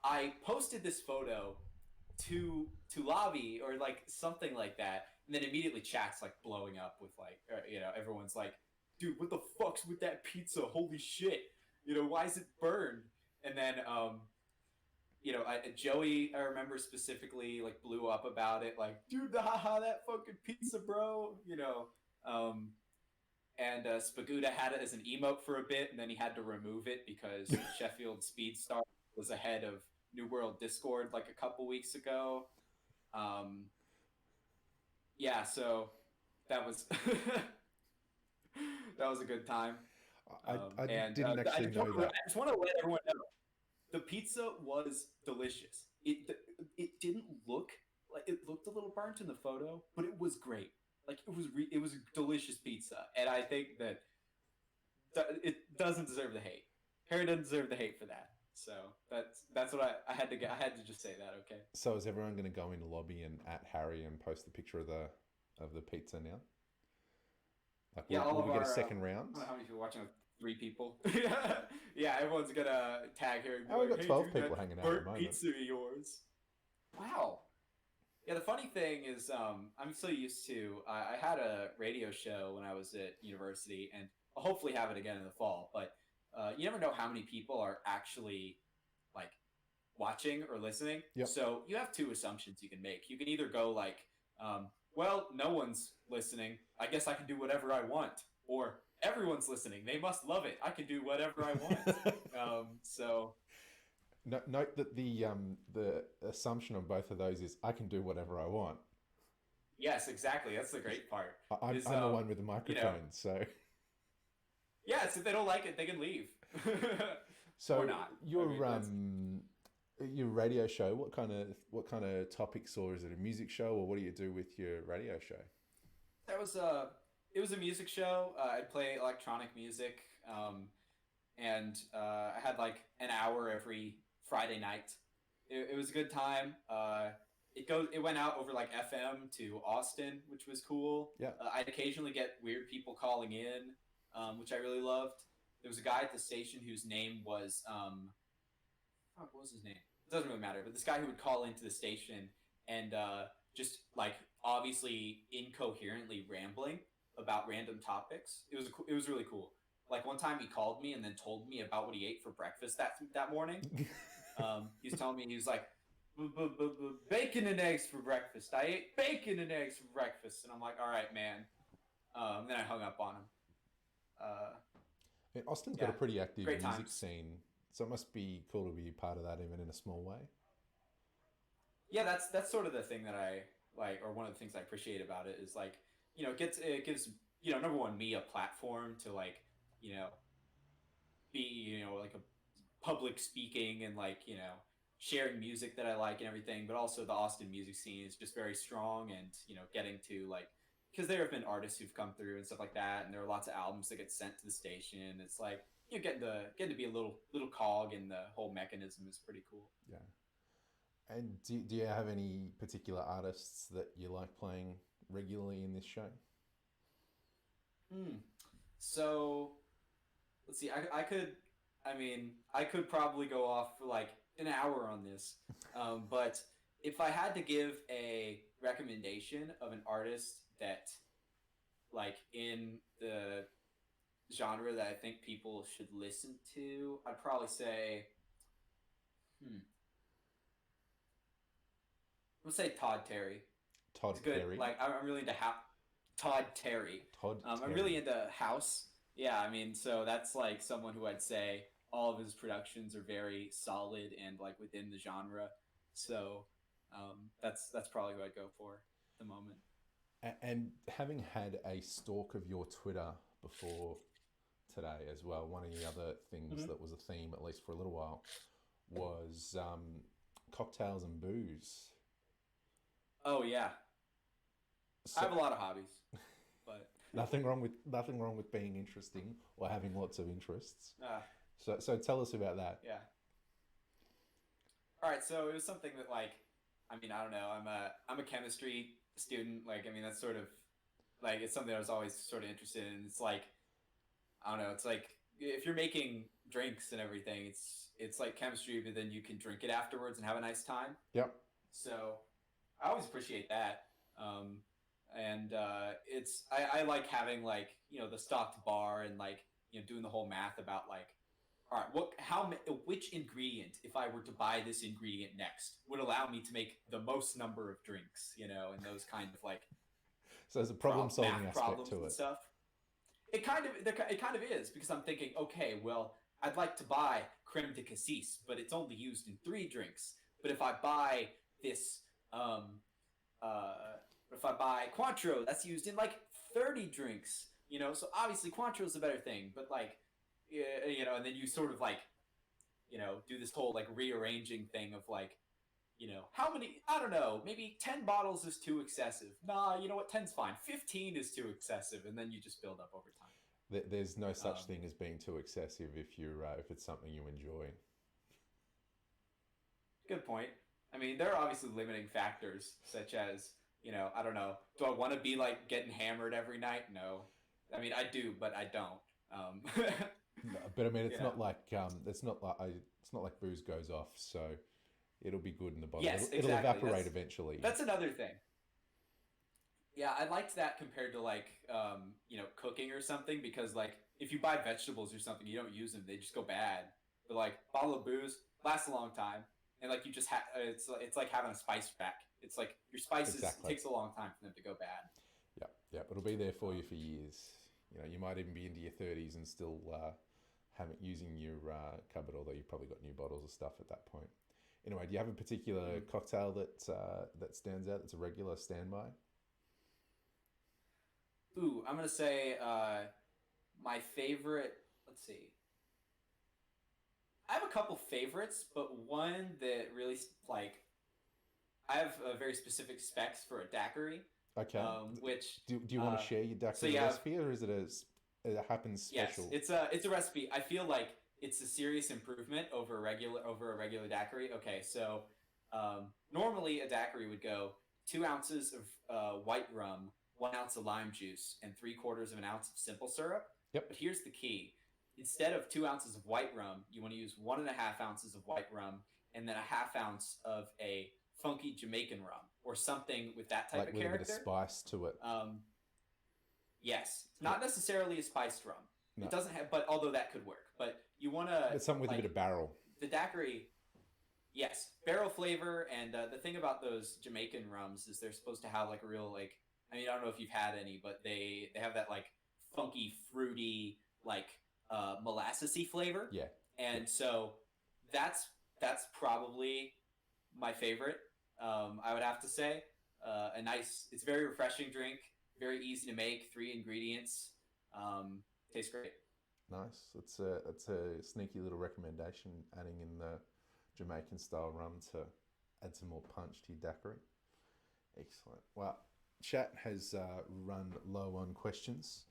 Speaker 2: I posted this photo to lobby or like something like that, and then immediately chat's like blowing up with like everyone's like, dude, what the fuck's with that pizza? Holy shit! Why is it burned? And then Joey, I remember specifically, like blew up about it, like, dude, haha, that fucking pizza, bro. Um, and Spaguda had it as an emote for a bit, and then he had to remove it because Sheffield Speedstar was ahead of New World Discord like a couple weeks ago. Um, yeah, so that was that was a good time.
Speaker 1: I
Speaker 2: And
Speaker 1: didn't actually know that.
Speaker 2: I just want to let everyone know the pizza was delicious. It didn't look like it looked a little burnt in the photo, but it was great. Like it was a delicious pizza, and I think that it doesn't deserve the hate. Harry doesn't deserve the hate for that. So that's what I had to get. I had to just say that. Okay.
Speaker 1: So is everyone going to go in the lobby and at Harry and post a picture of the pizza now? Like,
Speaker 2: Yeah, all
Speaker 1: will
Speaker 2: of
Speaker 1: we get a
Speaker 2: our
Speaker 1: second
Speaker 2: I
Speaker 1: round?
Speaker 2: don't know how many people watching. Like 3 people. Yeah, everyone's gonna tag Harry and be
Speaker 1: Oh, we've
Speaker 2: like,
Speaker 1: got
Speaker 2: "Hey,
Speaker 1: 12
Speaker 2: dude, that
Speaker 1: people hanging out at the
Speaker 2: burnt
Speaker 1: moment.
Speaker 2: pizza of yours." Wow. Yeah, the funny thing is, I'm so used to. I had a radio show when I was at university, and I'll hopefully have it again in the fall. But you never know how many people are actually like watching or listening.
Speaker 1: Yep.
Speaker 2: So you have two assumptions you can make. You can either go like, well, no one's listening. I guess I can do whatever I want, or everyone's listening. They must love it. I can do whatever I want. So
Speaker 1: Note that the assumption of both of those is I can do whatever I want.
Speaker 2: yes, exactly. That's the great part. Is
Speaker 1: I'm the one with the
Speaker 2: you know,
Speaker 1: microphone, so
Speaker 2: yes, if they don't like it, they can leave. Or
Speaker 1: so
Speaker 2: not. I mean,
Speaker 1: your
Speaker 2: that's
Speaker 1: your radio show. What kind of topics, or is it a music show, or what do you do with your radio show?
Speaker 2: that was a it was a music show. I play electronic music, and I had like an hour every Friday night. It was a good time. It went out over like FM to Austin, which was cool.
Speaker 1: Yeah.
Speaker 2: I'd occasionally get weird people calling in, which I really loved. There was a guy at the station whose name was fuck, what was his name? It doesn't really matter. But this guy who would call into the station and just like obviously incoherently rambling about random topics. It was really cool. Like one time he called me and then told me about what he ate for breakfast that morning. He was telling me he was like bacon and eggs for breakfast. I ate bacon and eggs for breakfast, and I'm like, all right, man. Then I hung up on him. Uh,
Speaker 1: Austin's got
Speaker 2: yeah,
Speaker 1: a pretty active
Speaker 2: great
Speaker 1: music
Speaker 2: times.
Speaker 1: scene, so it must be cool to be part of that, even in a small way.
Speaker 2: Yeah, that's sort of the thing that I like, or one of the things I appreciate about it is like, it gives number one me a platform to like, you know, be like a public speaking and like sharing music that I like and everything, but also the Austin music scene is just very strong and getting to like because there have been artists who've come through and stuff like that, and there are lots of albums that get sent to the station. It's like getting to be a little cog in the whole mechanism is pretty cool.
Speaker 1: Yeah. And do you have any particular artists that you like playing regularly in this show?
Speaker 2: Hmm. So let's see. I could probably go off for like an hour on this. But if I had to give a recommendation of an artist that, like, in the genre that I think people should listen to, I'd probably say, hmm, I'm gonna say Todd Terry.
Speaker 1: Todd
Speaker 2: He's good.
Speaker 1: Terry.
Speaker 2: Like, I'm really into Todd Terry.
Speaker 1: Todd
Speaker 2: I'm really
Speaker 1: Terry.
Speaker 2: into house. Yeah, I mean, so that's like someone who I'd say all of his productions are very solid and like within the genre. So that's probably who I'd go for at the moment.
Speaker 1: And having had a stalk of your Twitter before today as well, one of the other things
Speaker 2: Mm-hmm.
Speaker 1: that was a theme, at least for a little while, was cocktails and booze.
Speaker 2: Oh yeah, I
Speaker 1: So
Speaker 2: have a lot of hobbies, but
Speaker 1: nothing wrong with being interesting or having lots of interests.
Speaker 2: uh,
Speaker 1: So tell us about that.
Speaker 2: yeah. All right, so it was something that like, I mean, I don't know. I'm a chemistry student. Like, I mean, that's sort of like it's something I was always sort of interested in. It's like I don't know. It's like if you're making drinks and everything, it's like chemistry, but then you can drink it afterwards and have a nice time.
Speaker 1: Yep.
Speaker 2: So I always appreciate that. Um, and I like having like the stocked bar and like doing the whole math about like all right which ingredient if I were to buy this ingredient next would allow me to make the most number of drinks and those kind of like
Speaker 1: So there's a problem solving
Speaker 2: math
Speaker 1: aspect
Speaker 2: problems
Speaker 1: to
Speaker 2: and
Speaker 1: it.
Speaker 2: stuff. It kind of is because I'm thinking, okay, well, I'd like to buy creme de cassis, but it's only used in 3 drinks. But if I buy this um, uh, But if I buy Cointreau, that's used in like 30 drinks, you know. So obviously Cointreau is a better thing, but like, you know, and then you sort of like, you know, do this whole like rearranging thing of like, you know, how many? I don't know. Maybe 10 bottles is too excessive. Nah, you know what? 10's fine. 15 is too excessive, and then you just build up over time.
Speaker 1: There's no such
Speaker 2: Um,
Speaker 1: thing as being too excessive if it's something you enjoy.
Speaker 2: Good point. I mean, there are obviously limiting factors, such as, you know, I don't know. Do I want to be like getting hammered every night? No. I mean, I do, but I don't. Um,
Speaker 1: No, but I mean,
Speaker 2: you know.
Speaker 1: it's not like booze goes off, so it'll be good in the bottle.
Speaker 2: Yes,
Speaker 1: It'll
Speaker 2: exactly.
Speaker 1: evaporate eventually.
Speaker 2: That's another thing. Yeah, I liked that compared to like, you know, cooking or something because like if you buy vegetables or something, you don't use them; they just go bad. But like bottle of booze lasts a long time, and like you just have it's like having a spice rack. It's like your spices it
Speaker 1: Exactly.
Speaker 2: takes a long time for them to go bad.
Speaker 1: Yeah, yeah. It'll be there for you
Speaker 2: Um,
Speaker 1: for years. You know, you might even be into your 30s and still haven't using your cupboard, although you've probably got new bottles of stuff at that point. Anyway, do you have a particular
Speaker 2: mm.
Speaker 1: cocktail that stands out? That's a regular standby.
Speaker 2: Ooh, I'm gonna say my favorite. Let's see. I have a couple favorites, but one that really like I have very specific specs for a daiquiri,
Speaker 1: Okay.
Speaker 2: which
Speaker 1: Do you want to share your
Speaker 2: so
Speaker 1: daiquiri
Speaker 2: you have
Speaker 1: recipe, or is it happens
Speaker 2: yes,
Speaker 1: special?
Speaker 2: it's a recipe. I feel like it's a serious improvement over a regular daiquiri. Okay, so normally a daiquiri would go 2 ounces of white rum, 1 ounce of lime juice, and 3/4 of an ounce of simple syrup.
Speaker 1: Yep.
Speaker 2: But here's the key: instead of 2 ounces of white rum, you want to use 1.5 ounces of white rum, and then a half ounce of a funky Jamaican rum or something with that type
Speaker 1: Like
Speaker 2: of
Speaker 1: with a bit of
Speaker 2: character.
Speaker 1: spice to it.
Speaker 2: Um, Yes,
Speaker 1: Yep.
Speaker 2: not necessarily a spiced rum. It
Speaker 1: No,
Speaker 2: doesn't have, but although that could work. But you want to
Speaker 1: but something with a bit
Speaker 2: like
Speaker 1: of barrel.
Speaker 2: the daiquiri. Yes, barrel flavor, and the thing about those Jamaican rums is they're supposed to have like a real like. I mean, I don't know if you've had any, but they have that like funky, fruity, like molassesy flavor,
Speaker 1: Yeah. Yep.
Speaker 2: and so that's that's probably my favorite. I would have to say a nice. It's a very refreshing drink, very easy to make. 3 ingredients. Tastes great.
Speaker 1: Nice. That's a sneaky little recommendation. Adding in the Jamaican style rum to add some more punch to your daiquiri. Excellent. Well, chat has run low on questions.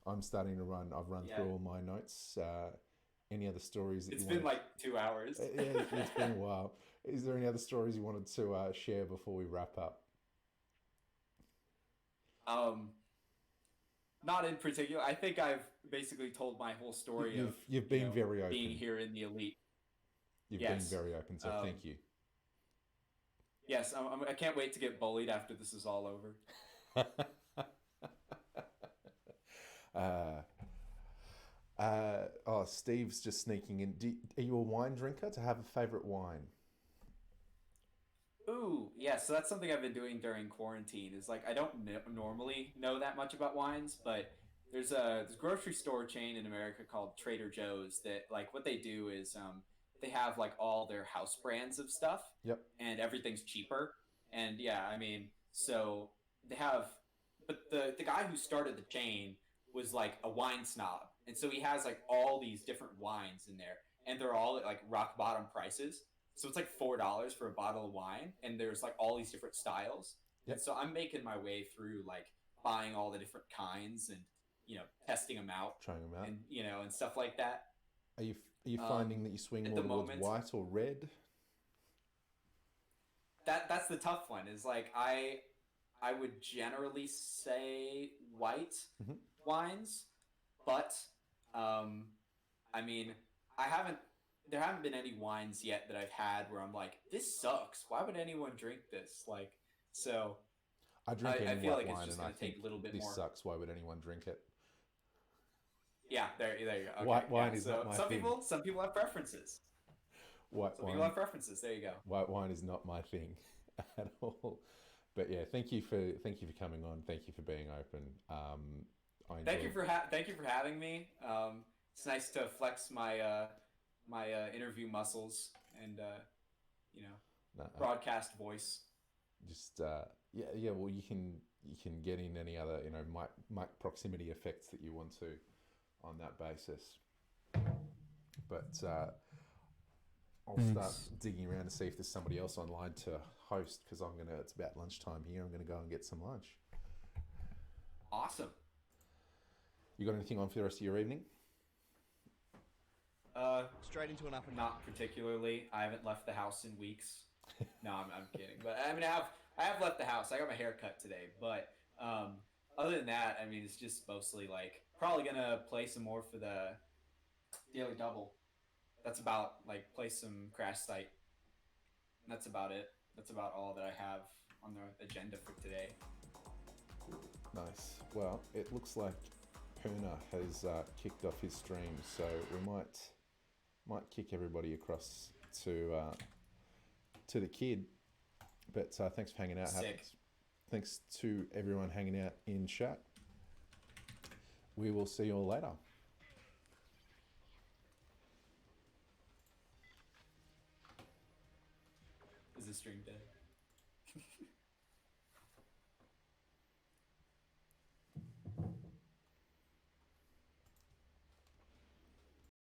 Speaker 1: I'm starting to run. I've run
Speaker 2: Yeah,
Speaker 1: through all my notes. Any other stories that
Speaker 2: it's
Speaker 1: you
Speaker 2: been
Speaker 1: wanted?
Speaker 2: like 2 hours.
Speaker 1: Yeah, it's been a while. Is there any other stories you wanted to share before we wrap up?
Speaker 2: um, Not in particular. I think I've basically told my whole story of
Speaker 1: You've
Speaker 2: you
Speaker 1: been
Speaker 2: know
Speaker 1: very
Speaker 2: being
Speaker 1: open.
Speaker 2: here in the elite.
Speaker 1: You've been
Speaker 2: Yes.
Speaker 1: very open. So
Speaker 2: Um,
Speaker 1: thank you.
Speaker 2: yes. I can't wait to get bullied after this is all over.
Speaker 1: uh, Steve's just sneaking in. Are you a wine drinker? To have a favorite wine?
Speaker 2: Ooh, yeah. So that's something I've been doing during quarantine. Is like I don't normally know that much about wines, but there's grocery store chain in America called Trader Joe's that like what they do is they have like all their house brands of stuff
Speaker 1: Yep.
Speaker 2: and everything's cheaper. And yeah, I mean, so they have, but the guy who started the chain was like a wine snob, and so he has like all these different wines in there, and they're all at like rock bottom prices. So it's like $4 for a bottle of wine, and there's like all these different styles. And
Speaker 1: Yep.
Speaker 2: so I'm making my way through like buying all the different kinds and testing them out
Speaker 1: Trying them out.
Speaker 2: and and stuff like that.
Speaker 1: Are you finding that you swing
Speaker 2: At
Speaker 1: more
Speaker 2: the
Speaker 1: towards
Speaker 2: moment,
Speaker 1: white or red?
Speaker 2: that's the tough one. Is like I would generally say white
Speaker 1: Mm-hmm.
Speaker 2: wines, but um, I mean, I haven't. There haven't been any wines yet that I've had where I'm like, this sucks. Why would anyone drink this? Like, so
Speaker 1: I drink
Speaker 2: I
Speaker 1: any
Speaker 2: feel
Speaker 1: white
Speaker 2: like it's
Speaker 1: wine,
Speaker 2: just
Speaker 1: and I
Speaker 2: gonna take
Speaker 1: think
Speaker 2: a little bit
Speaker 1: this
Speaker 2: more.
Speaker 1: sucks. Why would anyone drink it?
Speaker 2: Yeah, there you go. Okay,
Speaker 1: White
Speaker 2: yeah.
Speaker 1: wine is not
Speaker 2: So
Speaker 1: my thing.
Speaker 2: some people have preferences.
Speaker 1: White
Speaker 2: Some people
Speaker 1: wine,
Speaker 2: have preferences. There you go.
Speaker 1: white wine is not my thing at all. But yeah, thank you for coming on. Thank you for being open. I enjoyed.
Speaker 2: Thank you for having me. It's nice to flex my interview muscles and you know
Speaker 1: No,
Speaker 2: broadcast voice.
Speaker 1: just Yeah. Well, you can get in any other mic proximity effects that you want to on that basis. But I'll start
Speaker 2: Thanks.
Speaker 1: digging around to see if there's somebody else online to host because I'm gonna. It's about lunchtime here. I'm gonna go and get some lunch.
Speaker 2: Awesome.
Speaker 1: You got anything on for the rest of your evening?
Speaker 2: Straight into an up and not particularly. I haven't left the house in weeks. No, I'm kidding. But I mean, I have left the house. I got my hair cut today. But other than that, I mean, it's just mostly like probably gonna play some more for the daily double. That's about like play some Crash Site. And that's about it. That's about all that I have on the agenda for today.
Speaker 1: Nice. Well, it looks like Perna has kicked off his stream, so we might kick everybody across to the kid. But thanks for hanging out.
Speaker 2: Sick.
Speaker 1: Thanks to everyone hanging out in chat. We will see you all later.
Speaker 2: Is the stream dead?